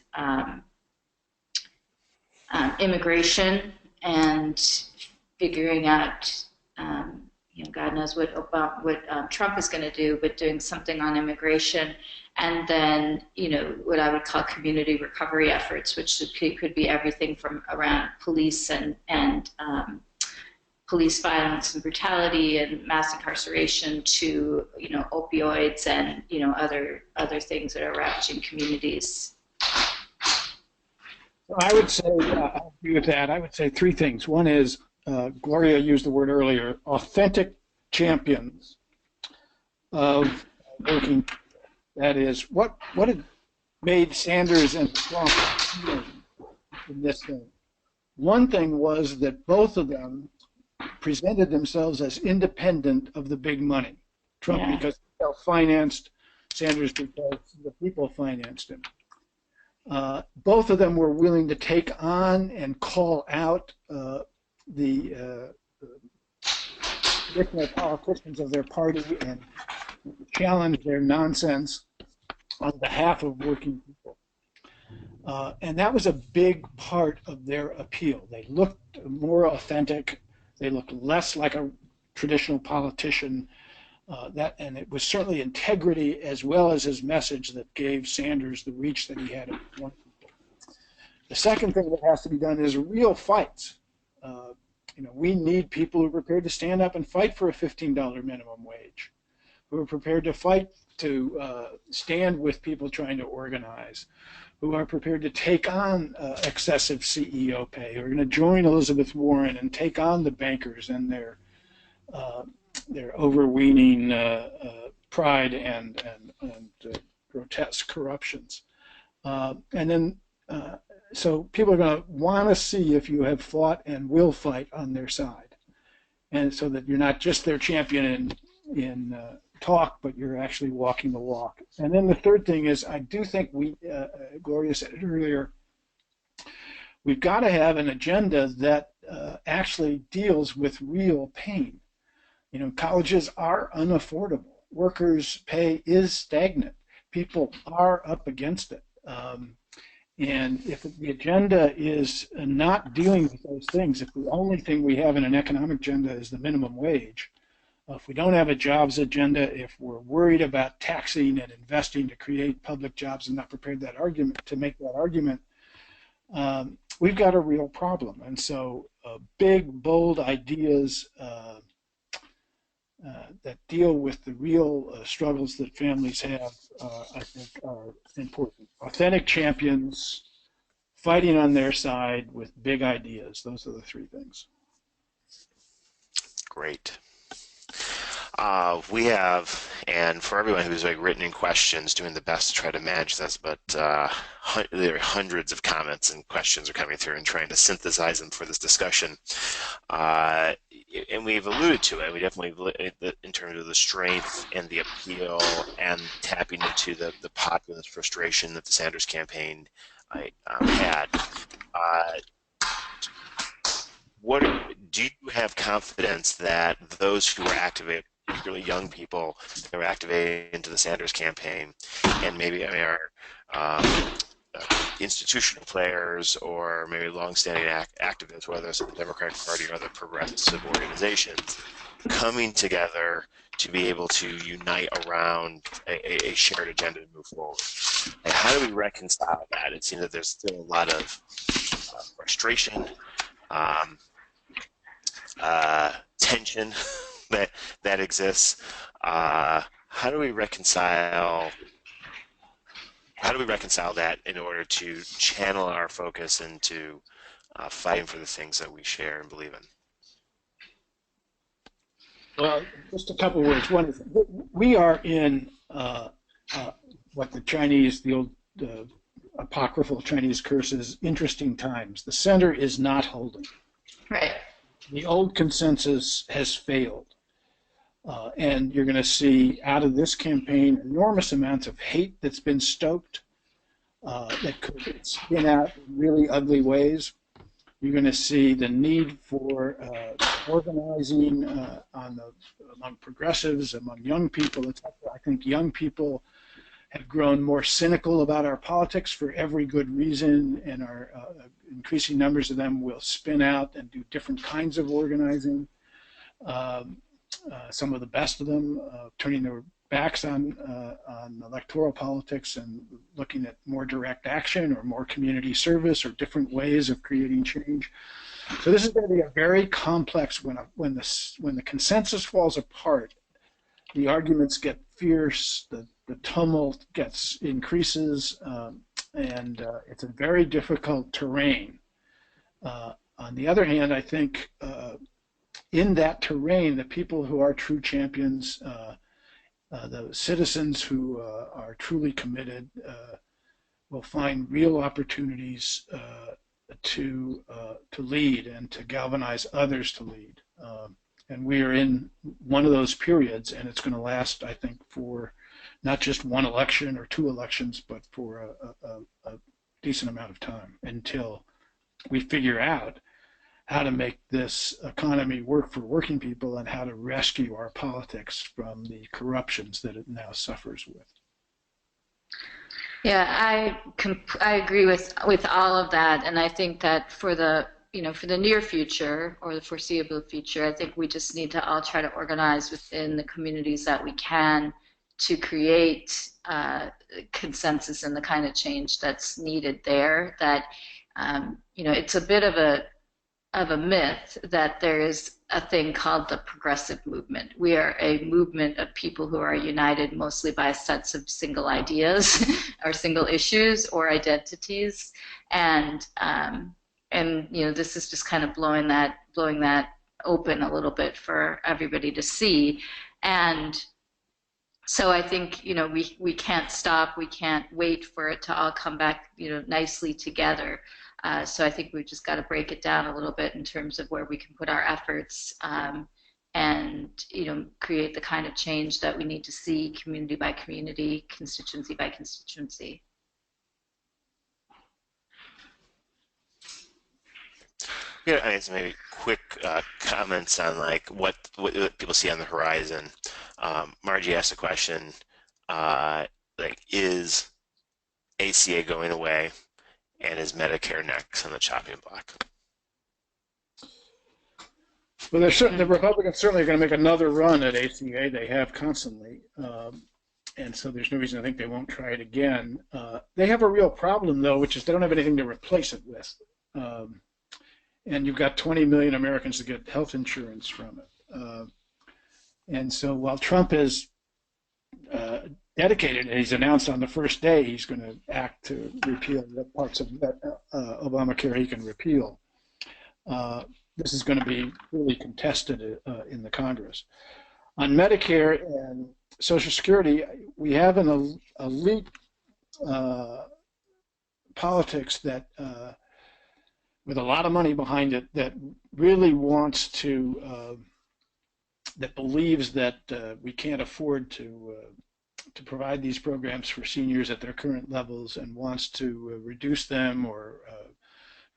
immigration and figuring out, God knows what Trump is going to do, but doing something on immigration, and then what I would call community recovery efforts, which could be everything from around police and police violence and brutality and mass incarceration to opioids and other things that are ravaging communities. I would say, I agree with that. I would say 3 things. One is, Gloria used the word earlier, authentic champions of working people. That is, what had made Sanders and Trump in this thing? One thing was that both of them presented themselves as independent of the big money. Trump because he self-financed, Sanders because the people financed him. Both of them were willing to take on and call out the traditional politicians of their party and challenge their nonsense on behalf of working people. And that was a big part of their appeal. They looked more authentic. They looked less like a traditional politician. And it was certainly integrity as well as his message that gave Sanders the reach that he had at one people. The second thing that has to be done is real fights. We need people who are prepared to stand up and fight for a $15 minimum wage, who are prepared to fight to stand with people trying to organize, who are prepared to take on excessive CEO pay, who are going to join Elizabeth Warren and take on the bankers and their overweening pride and grotesque corruptions. So people are going to want to see if you have fought and will fight on their side, and so that you're not just their champion in talk, but you're actually walking the walk. And then the third thing is, I do think Gloria said it earlier, we've got to have an agenda that actually deals with real pain. Colleges are unaffordable. Workers' pay is stagnant. People are up against it. And if the agenda is not dealing with those things, if the only thing we have in an economic agenda is the minimum wage, if we don't have a jobs agenda, if we're worried about taxing and investing to create public jobs and not prepared to make that argument, we've got a real problem. And so big, bold ideas that deal with the real struggles that families have, I think, are important. Authentic champions fighting on their side with big ideas. Those are the three things. Great. We have, and for everyone who's written in questions, doing the best to try to manage this, but there are hundreds of comments and questions are coming through and trying to synthesize them for this discussion. And we've alluded to it. We definitely, in terms of the strength and the appeal and tapping into the populist frustration that the Sanders campaign had. Do you have confidence that those who were activated, particularly young people that were activated into the Sanders campaign, and maybe are institutional players or maybe longstanding activists, whether it's the Democratic Party or other progressive organizations, coming together to be able to unite around a shared agenda to move forward? And how do we reconcile that? It seems that there's still a lot of frustration, tension that exists. How do we reconcile that in order to channel our focus into fighting for the things that we share and believe in? Well, just a couple of words. One is we are in what the old apocryphal Chinese curse is, interesting times. The center is not holding. Right. The old consensus has failed. And you're going to see out of this campaign enormous amounts of hate that's been stoked that could spin out in really ugly ways. You're going to see the need for organizing among progressives, among young people, etc. I think young people have grown more cynical about our politics for every good reason, and our increasing numbers of them will spin out and do different kinds of organizing. Some of the best of them turning their backs on electoral politics and looking at more direct action or more community service or different ways of creating change. So this is going to be a very complex. When the consensus falls apart, the arguments get fierce, the tumult increases, and it's a very difficult terrain. On the other hand, I think in that terrain, the people who are true champions, the citizens who are truly committed, will find real opportunities to lead and to galvanize others to lead. And we are in one of those periods, and it's going to last, I think, for not just one election or two elections, but for a decent amount of time until we figure out how to make this economy work for working people and how to rescue our politics from the corruptions that it now suffers with. Yeah, I agree with all of that, and I think that for the near future or the foreseeable future, I think we just need to all try to organize within the communities that we can to create consensus and the kind of change that's needed there. That it's a bit of a myth that there is a thing called the progressive movement. We are a movement of people who are united mostly by sets of single ideas or single issues or identities, and this is just kind of blowing that open a little bit for everybody to see. And so I think we can't stop, we can't wait for it to all come back nicely together. So I think we've just got to break it down a little bit in terms of where we can put our efforts and create the kind of change that we need to see community by community, constituency by constituency. Yeah, I guess maybe quick comments on what people see on the horizon. Margie asked a question, is ACA going away? And is Medicare next on the chopping block? Well, the Republicans certainly are going to make another run at ACA. They have constantly. And so there's no reason to think they won't try it again. They have a real problem, though, which is they don't have anything to replace it with. And you've got 20 million Americans that get health insurance from it. And so while Trump is dedicated, and he's announced on the first day he's going to act to repeal the parts of Obamacare he can repeal, this is going to be really contested in the Congress. On Medicare and Social Security, we have an elite politics that, with a lot of money behind it, that really wants to, that believes that we can't afford to provide these programs for seniors at their current levels, and wants to reduce them or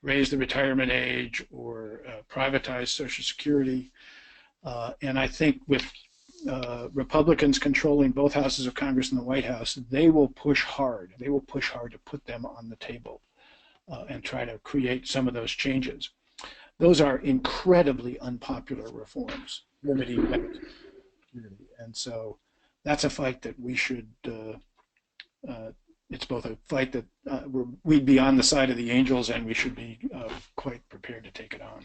raise the retirement age or privatize Social Security. And I think with Republicans controlling both houses of Congress and the White House, they will push hard. They will push hard to put them on the table and try to create some of those changes. Those are incredibly unpopular reforms, limiting Medicare. And so that's a fight that we should, it's both a fight that we'd be on the side of the angels, and we should be quite prepared to take it on.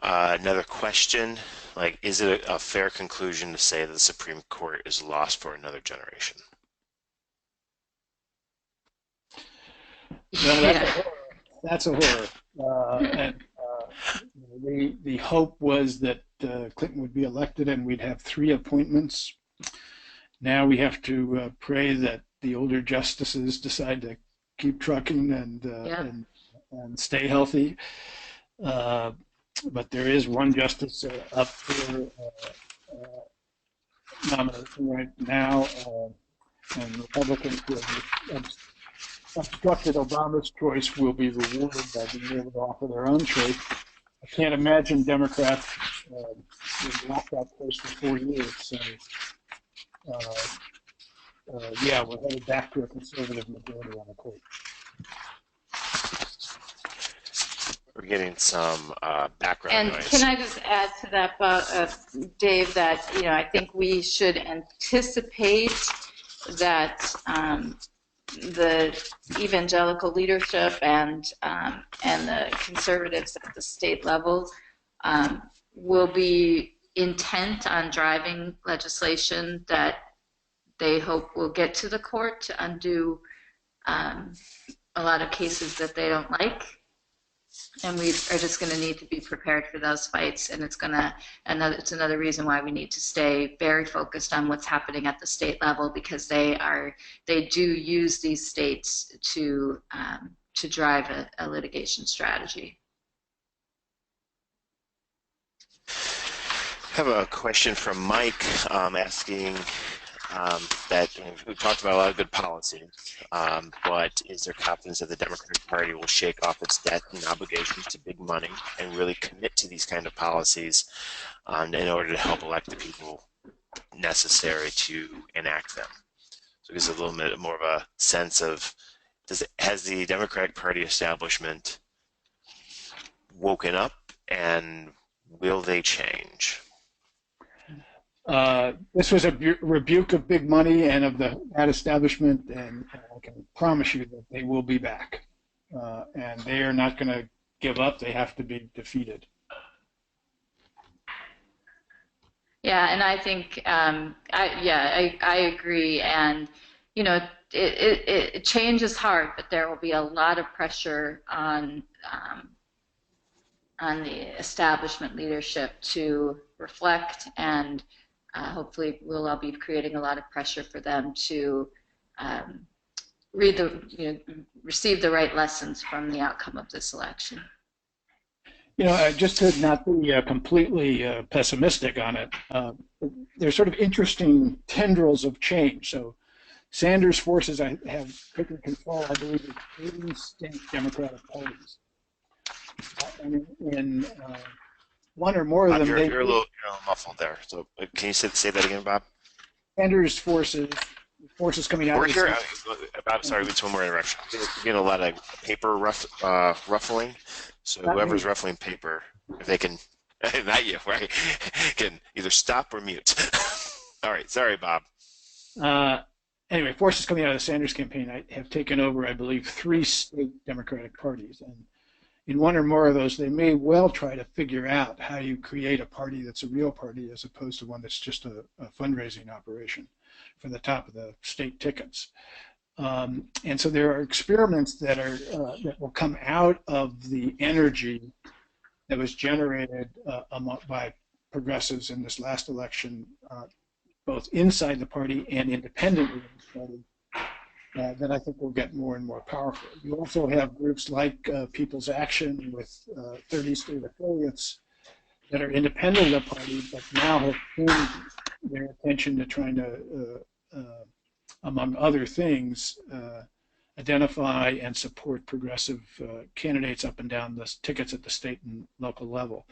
Another question, like, is it a fair conclusion to say that the Supreme Court is lost for another generation? No, that's a horror. And the hope was that Clinton would be elected and we'd have 3 appointments. Now we have to pray that the older justices decide to keep trucking and stay healthy. But there is one justice up for nomination right now, and Republicans who have obstructed Obama's choice will be rewarded by being able to offer their own choice. I can't imagine Democrats would lock that choice for 4 years. So, yeah, we're headed back to a conservative majority on the court. We're getting some background noise. And can I just add to that, Dave, that I think we should anticipate that the evangelical leadership and the conservatives at the state level will be intent on driving legislation that they hope will get to the court to undo a lot of cases that they don't like. And we are just going to need to be prepared for those fights, and it's another reason why we need to stay very focused on what's happening at the state level, because they do use these states to drive a litigation strategy. I have a question from Mike asking that we've talked about a lot of good policies, but is there confidence that the Democratic Party will shake off its debt and obligations to big money and really commit to these kind of policies in order to help elect the people necessary to enact them? So it gives a little bit more of a sense of, has the Democratic Party establishment woken up, and will they change? This was a rebuke of big money and of that establishment, and I can promise you that they will be back. And they are not going to give up. They have to be defeated. Yeah, and I think I agree. And change is hard, but there will be a lot of pressure on the establishment leadership to reflect, and hopefully we'll all be creating a lot of pressure for them to receive the right lessons from the outcome of this election. Just to not be completely pessimistic on it, there's sort of interesting tendrils of change. So Sanders' forces have taken control, I believe, of 80 state Democratic parties. And in one or more of them, you're a little muffled there. So can you say that again, Bob? Sanders' forces forces coming out. We're here. I'm sorry, just one more interruption. We're getting a lot of paper ruffling. So whoever's ruffling paper, if they can, not you, right, can either stop or mute. All right. Sorry, Bob. Anyway, forces coming out of the Sanders campaign have taken over, I believe, 3 state Democratic parties. And in one or more of those, they may well try to figure out how you create a party that's a real party as opposed to one that's just a fundraising operation for the top of the state tickets. And so there are experiments that will come out of the energy that was generated by progressives in this last election, both inside the party and independently in the party, that I think will get more and more powerful. You also have groups like People's Action with 30 state affiliates that are independent of the party, but now have turned their attention to trying to, among other things, identify and support progressive candidates up and down the tickets at the state and local level.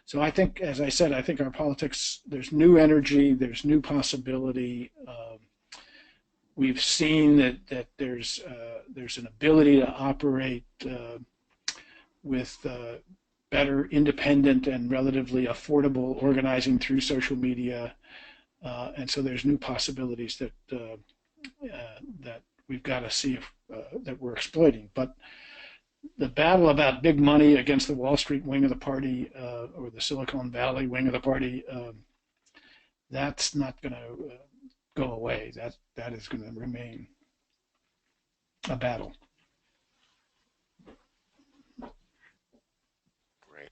So I think, as I said, I think our politics, there's new energy, there's new possibility. We've seen that there's an ability to operate with better independent and relatively affordable organizing through social media. And so there's new possibilities that we've got to see that we're exploiting. But the battle about big money against the Wall Street wing of the party or the Silicon Valley wing of the party, that's not going to go away. That is going to remain a battle. Great.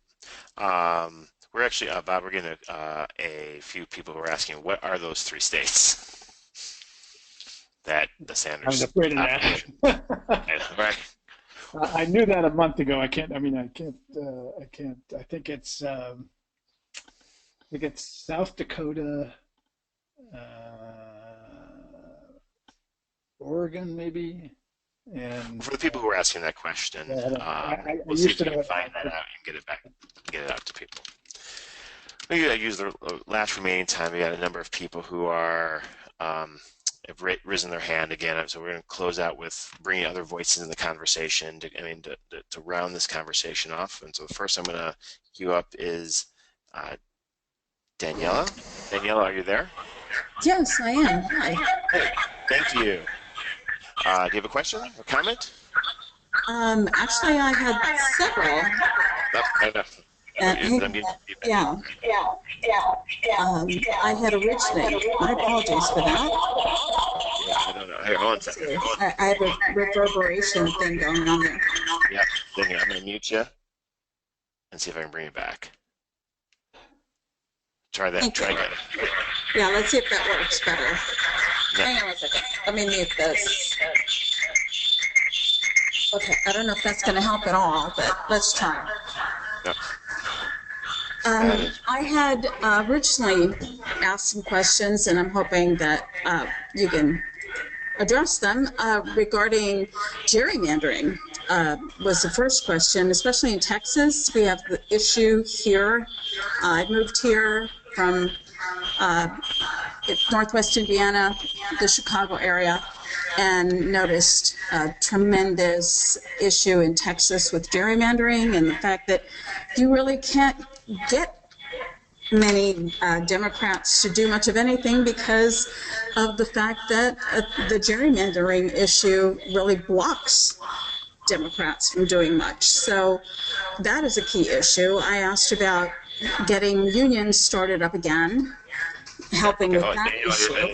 We're actually, Bob, we're getting a few people who are asking, what are those 3 states that the Sanders? I'm afraid of that. Right. I knew that a month ago. I think it's South Dakota, Oregon, maybe. And for the people who are asking that question, we'll see if we can find that out and get it out to people. Maybe I use the last remaining time. We got a number of people who are have risen their hand again. So we're going to close out with bringing other voices in the conversation to round this conversation off. And so the first I'm going to queue up is Daniela. Daniela, are you there? Yes, I am. Hi. Hey, thank you. Do you have a question or comment? Actually, I had several. I know. Yeah. I had originally. My apologies for that. Yeah, I don't know. Hey, hold on a second. I have a reverberation thing going on there. Yeah, I'm going to mute you and see if I can bring you back. Try that. Try again. Yeah, let's see if that works better. Yeah. Hang on a second. Let me mute this. Okay, I don't know if that's going to help at all, but let's try. Yeah. I had originally asked some questions, and I'm hoping that you can address them regarding gerrymandering. Was the first question, especially in Texas. We have the issue here. I moved here from Northwest Indiana, the Chicago area, and noticed a tremendous issue in Texas with gerrymandering and the fact that you really can't get many Democrats to do much of anything because of the fact that the gerrymandering issue really blocks Democrats from doing much. So that is a key issue. I asked about getting unions started up again, helping with that issue.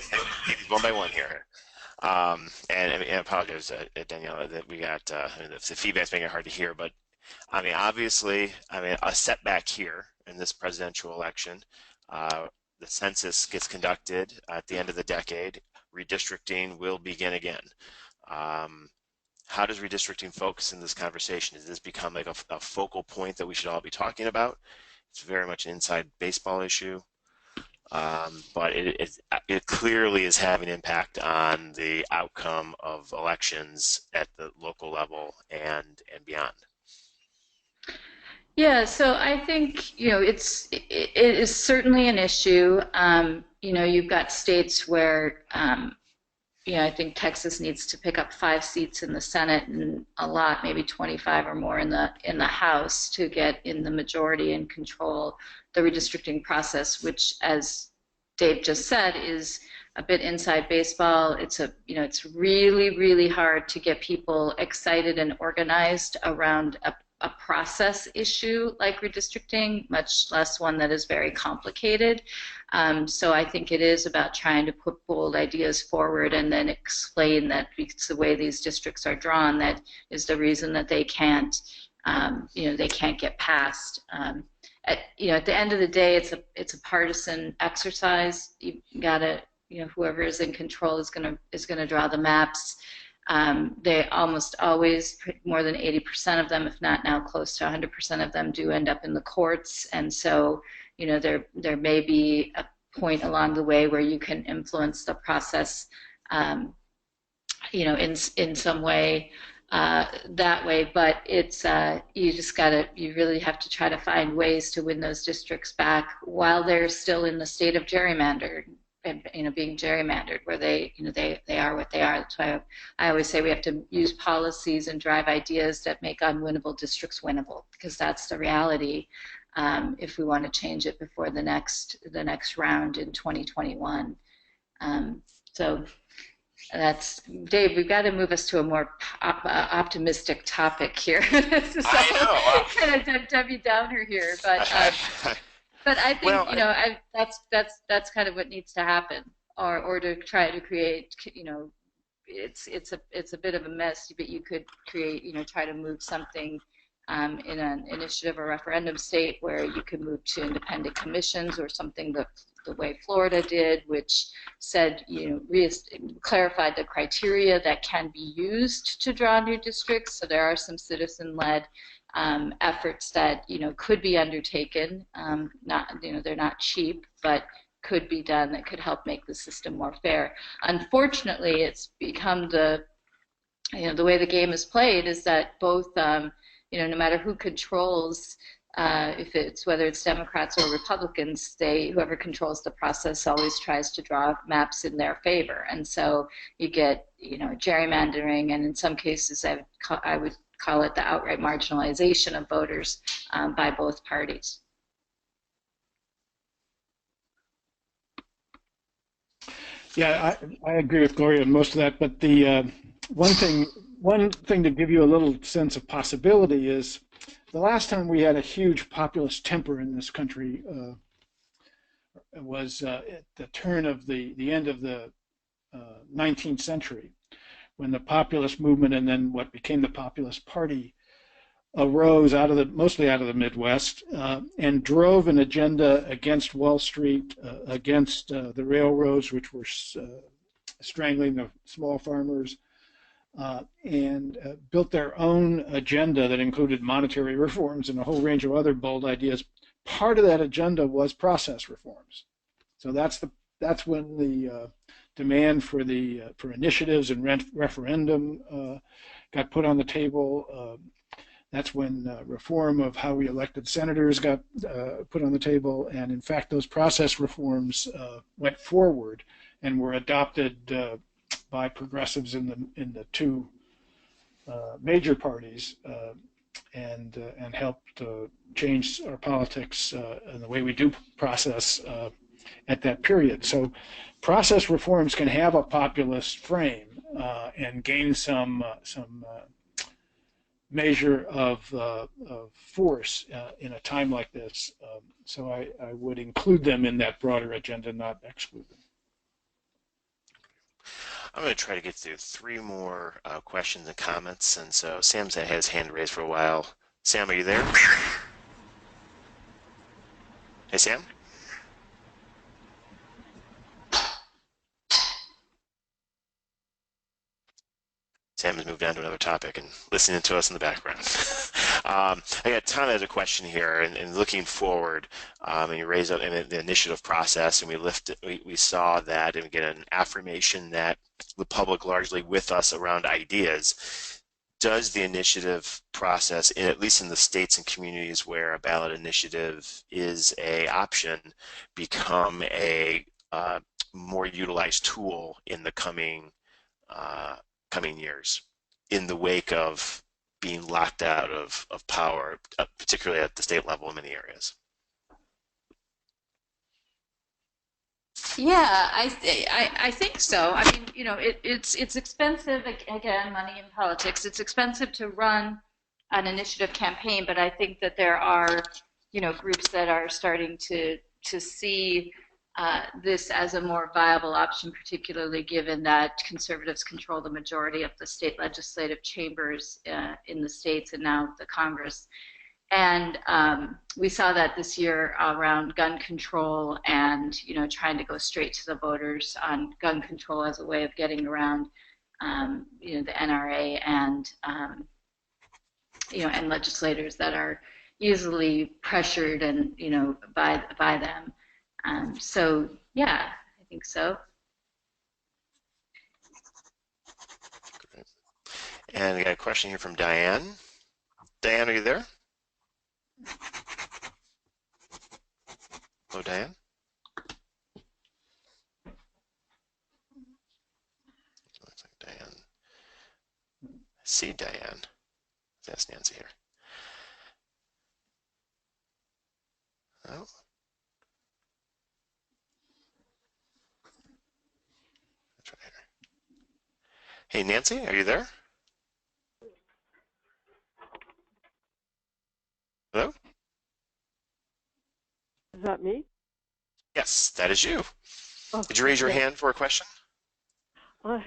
One by one here. And I apologize, Daniela, that we got the feedback's making it hard to hear, but I mean, obviously, a setback here in this presidential election. The census gets conducted at the end of the decade. Redistricting will begin again. How does redistricting focus in this conversation? Does this become like a focal point that we should all be talking about? It's very much an inside baseball issue. But it clearly is having impact on the outcome of elections at the local level and beyond. Yeah, so I think, it is certainly an issue. You've got states where I think Texas needs to pick up 5 seats in the Senate and a lot, maybe 25 or more in the House to get in the majority and control the redistricting process, which, as Dave just said, is a bit inside baseball. It's it's really, really hard to get people excited and organized around a process issue like redistricting, much less one that is very complicated. So I think it is about trying to put bold ideas forward and then explain that it's the way these districts are drawn that is the reason that they can't, they can't get passed. At the end of the day, it's a partisan exercise. You gotta, whoever is in control is gonna draw the maps. They almost always, more than 80% of them, if not now close to 100% of them, do end up in the courts. And so, there may be a point along the way where you can influence the process, in some way that way. But it's you really have to try to find ways to win those districts back while they're still in the state of gerrymandered. Being gerrymandered, where they are what they are. That's why I always say we have to use policies and drive ideas that make unwinnable districts winnable, because that's the reality. If we want to change it before the next round in 2021. So that's, Dave. We've got to move us to a more optimistic topic here. So, I know. Kind of Debbie Downer here, but. But I think that's kind of what needs to happen, or to try to create. It's a bit of a mess, but you could create. Try to move something in an initiative or referendum state where you could move to independent commissions, or something the way Florida did, which said clarified the criteria that can be used to draw new districts. So there are some citizen-led efforts that could be undertaken. They're not cheap, but could be done, that could help make the system more fair. Unfortunately, it's become the way the game is played is that both no matter who controls, whether it's Democrats or Republicans, whoever controls the process always tries to draw maps in their favor, and so you get gerrymandering, and in some cases I would call it the outright marginalization of voters by both parties. Yeah, I agree with Gloria on most of that, but the one thing to give you a little sense of possibility is the last time we had a huge populist temper in this country was at the turn of the end of the 19th century, when the populist movement and then what became the Populist Party arose mostly out of the Midwest and drove an agenda against Wall Street, against the railroads, which were strangling the small farmers, and built their own agenda that included monetary reforms and a whole range of other bold ideas. Part of that agenda was process reforms. So that's when the demand for initiatives and referendum got put on the table. That's when reform of how we elected senators got put on the table, and in fact, those process reforms went forward and were adopted by progressives in the two major parties, and helped change our politics and the way we do process at that period. So process reforms can have a populist frame and gain some measure of force in a time like this. So I would include them in that broader agenda, not exclude them. I'm going to try to get through 3 more questions and comments. And so Sam's had his hand raised for a while. Sam, are you there? Hey, Sam? Sam has moved on to another topic and listening to us in the background. I got Tom has a question here, and looking forward, and you raised up in the initiative process, and we saw that, and we get an affirmation that the public largely with us around ideas. Does the initiative process, at least in the states and communities where a ballot initiative is an option, become a more utilized tool in the coming coming years in the wake of being locked out of power, particularly at the state level in many areas? Yeah, I think so. I mean, you know, it's expensive, again, money in politics. It's expensive to run an initiative campaign, but I think that there are, you know, groups that are starting to see this as a more viable option, particularly given that conservatives control the majority of the state legislative chambers in the states and now the Congress. And we saw that this year around gun control and, you know, trying to go straight to the voters on gun control as a way of getting around, you know, the NRA and, you know, and legislators that are easily pressured and, you know, by them. So, yeah, I think so. Great. And we got a question here from Diane. Diane, are you there? Hello, Diane. Looks like Diane. I see Diane. That's Nancy here. Oh. Try here. Hey, Nancy, are you there? Hello? Is that me? Yes, that is you. Oh, Did you raise your yeah. hand for a question?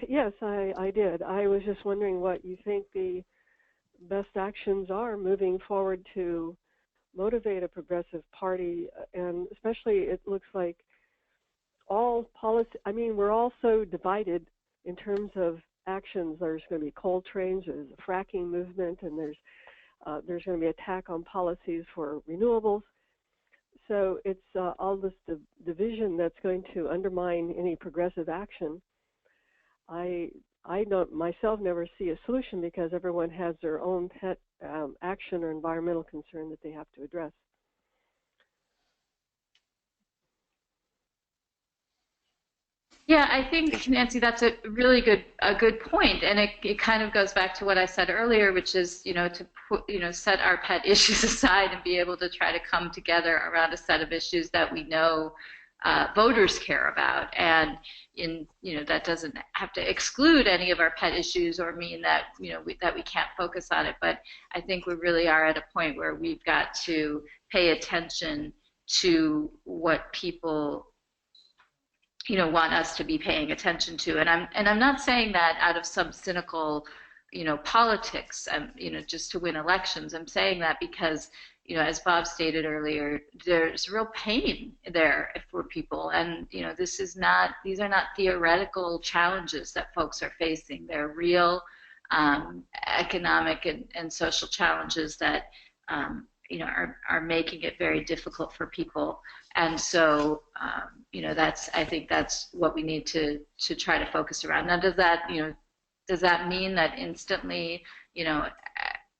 Yes, I did. I was just wondering what you think the best actions are moving forward to motivate a progressive party, and especially it looks like all policy, I mean, we're all so divided in terms of actions. There's going to be coal trains, there's a fracking movement, and there's going to be attack on policies for renewables. So it's all this division that's going to undermine any progressive action. I don't myself never see a solution because everyone has their own pet action or environmental concern that they have to address. Yeah, I think, Nancy, that's a really good point, and it kind of goes back to what I said earlier, which is, you know, to put, you know, set our pet issues aside and be able to try to come together around a set of issues that we know voters care about, and you know, that doesn't have to exclude any of our pet issues or mean that, you know, that we can't focus on it. But I think we really are at a point where we've got to pay attention to what people, you know, want us to be paying attention to. And I'm not saying that out of some cynical, you know, politics, you know, just to win elections. I'm saying that because, you know, as Bob stated earlier, there's real pain there for people, and, you know, these are not theoretical challenges that folks are facing. They're real economic and social challenges that you know, are making it very difficult for people. And so, you know, I think that's what we need to try to focus around. Now, does that mean that instantly, you know,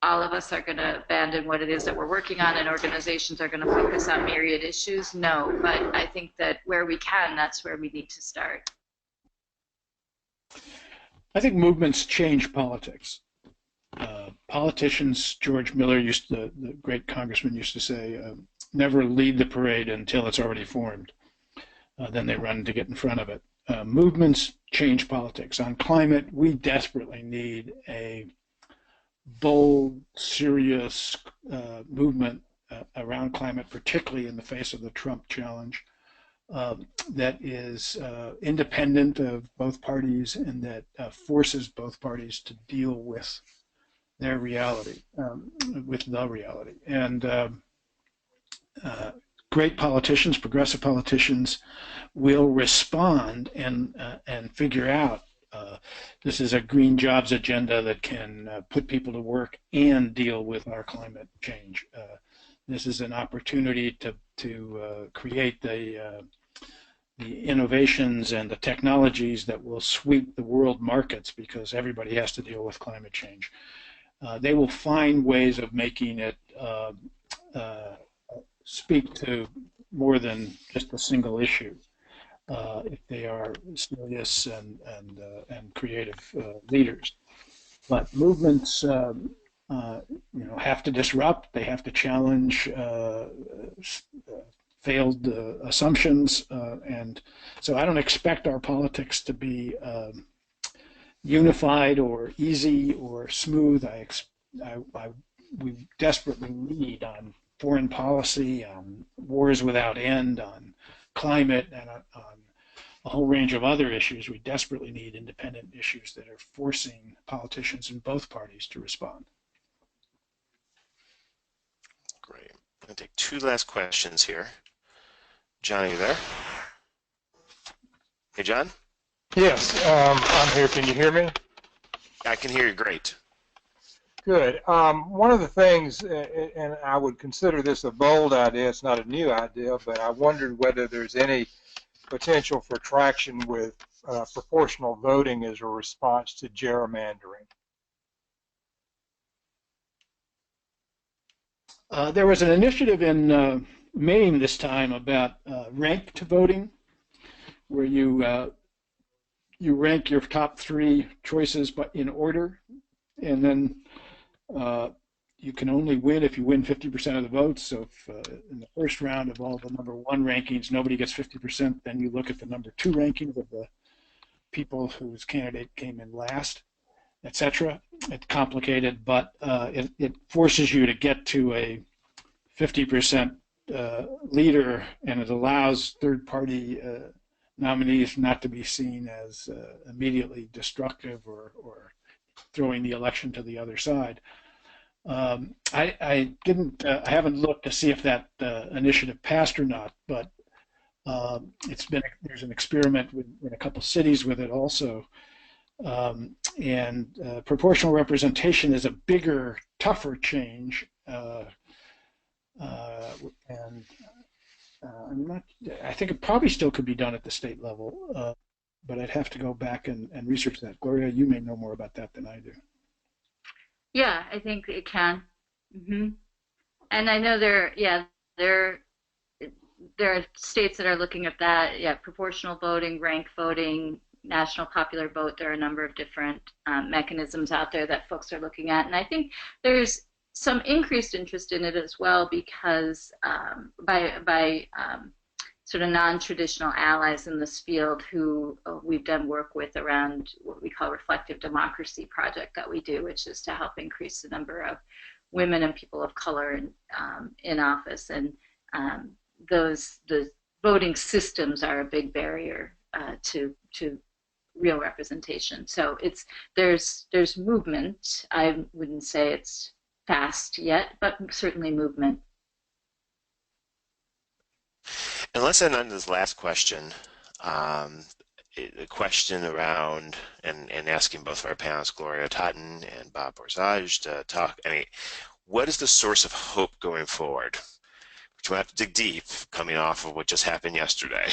all of us are going to abandon what it is that we're working on and organizations are going to focus on myriad issues? No, but I think that where we can, that's where we need to start. I think movements change politics. Politicians, George Miller, the great congressman, used to say, never lead the parade until it's already formed. Then they run to get in front of it. Movements change politics. On climate, we desperately need a bold, serious movement around climate, particularly in the face of the Trump challenge, that is independent of both parties and that forces both parties to deal with their reality, with the reality. And great politicians, progressive politicians, will respond and figure out this is a green jobs agenda that can put people to work and deal with our climate change. This is an opportunity to create the innovations and the technologies that will sweep the world markets because everybody has to deal with climate change. They will find ways of making it speak to more than just a single issue. if they are serious and creative leaders. But movements, have to disrupt. They have to challenge failed assumptions, and so I don't expect our politics to be unified or easy or smooth. We desperately need on foreign policy, on wars without end, on climate, and on a whole range of other issues. We desperately need independent issues that are forcing politicians in both parties to respond. Great. I'm going to take two last questions here. John, are you there? Hey, John? Yes, I'm here. Can you hear me? I can hear you great. Good. One of the things, and I would consider this a bold idea, it's not a new idea, but I wondered whether there's any potential for traction with proportional voting as a response to gerrymandering. There was an initiative in Maine this time about ranked voting, where you rank your top three choices in order, and then you can only win if you win 50% of the votes. So if in the first round of all the number one rankings, nobody gets 50%, then you look at the number two rankings of the people whose candidate came in last, etc. It's complicated, but it forces you to get to a 50% leader, and it allows third-party nominees not to be seen as immediately destructive or throwing the election to the other side. I haven't looked to see if that initiative passed or not, but there's an experiment in a couple cities with it also. And proportional representation is a bigger, tougher change, and I think it probably still could be done at the state level, but I'd have to go back and research that. Gloria, you may know more about that than I do. Yeah, I think it can. Mm-hmm. And I know there are states that are looking at that. Yeah, proportional voting, ranked voting, national popular vote. There are a number of different mechanisms out there that folks are looking at, and I think there's some increased interest in it as well because by sort of non-traditional allies in this field who we've done work with around what we call reflective democracy project that we do, which is to help increase the number of women and people of color in office, and the voting systems are a big barrier to real representation. So there's movement. I wouldn't say it's fast yet, but certainly movement. And let's end on this last question. The question around, and asking both of our panelists, Gloria Totten and Bob Borosage, to talk, what is the source of hope going forward? Which we'll have to dig deep, coming off of what just happened yesterday.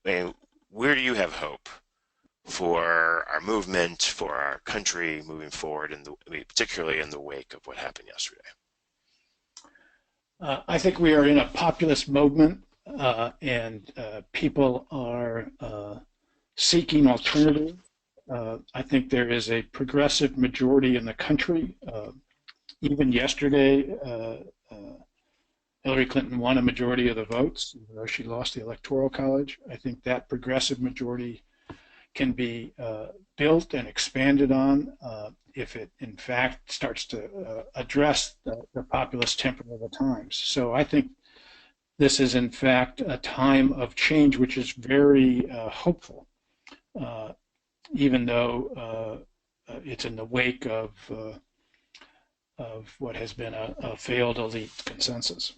Where do you have hope for our movement, for our country moving forward, particularly in the wake of what happened yesterday? I think we are in a populist movement, and people are seeking alternatives. I think there is a progressive majority in the country. Even yesterday, Hillary Clinton won a majority of the votes, even though she lost the Electoral College. I think that progressive majority can be built and expanded on if it, in fact, starts to address the populist temperament of the times. So I think this is, in fact, a time of change which is very hopeful, even though it's in the wake of what has been a failed elite consensus.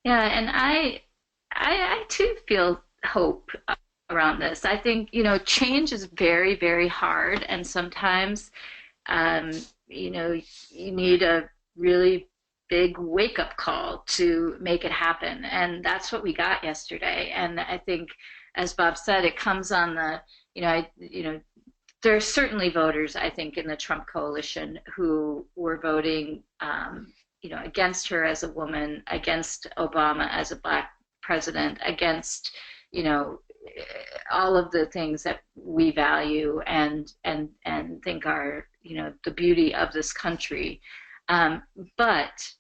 Yeah, and I too feel hope around this. I think, change is very, very hard, and sometimes, you need a really big wake-up call to make it happen, and that's what we got yesterday. And I think, as Bob said, it comes on the, there are certainly voters, I think, in the Trump coalition who were voting, against her as a woman, against Obama as a black president against, all of the things that we value and think are, the beauty of this country. But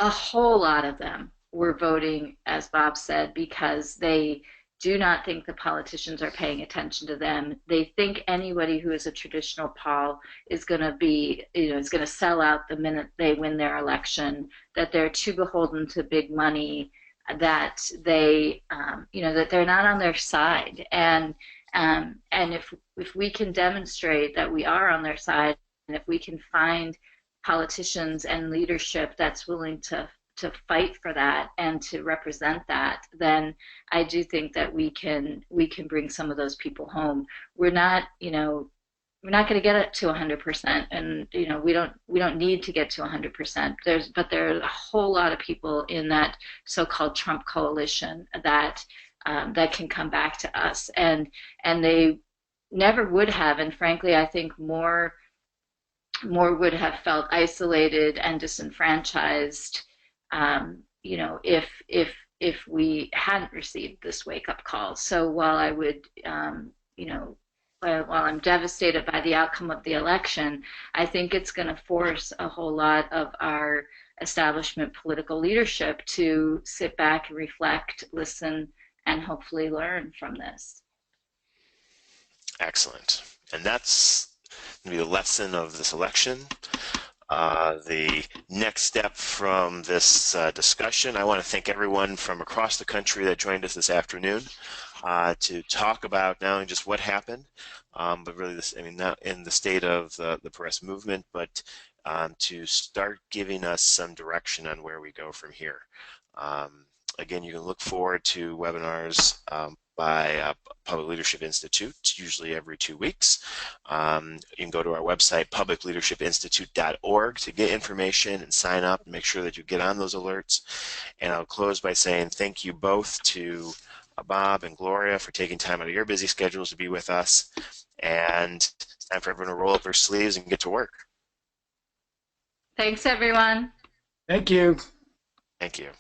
a whole lot of them were voting, as Bob said, because they do not think the politicians are paying attention to them. They think anybody who is a traditional Paul is going to be, is going to sell out the minute they win their election, that they're too beholden to big money, that they, that they're not on their side. And if we can demonstrate that we are on their side, and if we can find politicians and leadership that's willing to fight for that and to represent that, then I do think that we can bring some of those people home. We're not going to get it to 100%, and we don't need to get to 100%. But there are a whole lot of people in that so-called Trump coalition that can come back to us, and they never would have, and frankly, I think more would have felt isolated and disenfranchised, if we hadn't received this wake-up call. So while I would, while I'm devastated by the outcome of the election, I think it's going to force a whole lot of our establishment political leadership to sit back and reflect, listen, and hopefully learn from this. Excellent. And that's going to be the lesson of this election. The next step from this discussion, I want to thank everyone from across the country that joined us this afternoon to talk about not only just what happened, but really this, not in the state of the Perez movement, but to start giving us some direction on where we go from here. Again, you can look forward to webinars by Public Leadership Institute, usually every 2 weeks. You can go to our website, publicleadershipinstitute.org, to get information and sign up and make sure that you get on those alerts. And I'll close by saying thank you both to Bob and Gloria for taking time out of your busy schedules to be with us. And it's time for everyone to roll up their sleeves and get to work. Thanks, everyone. Thank you. Thank you.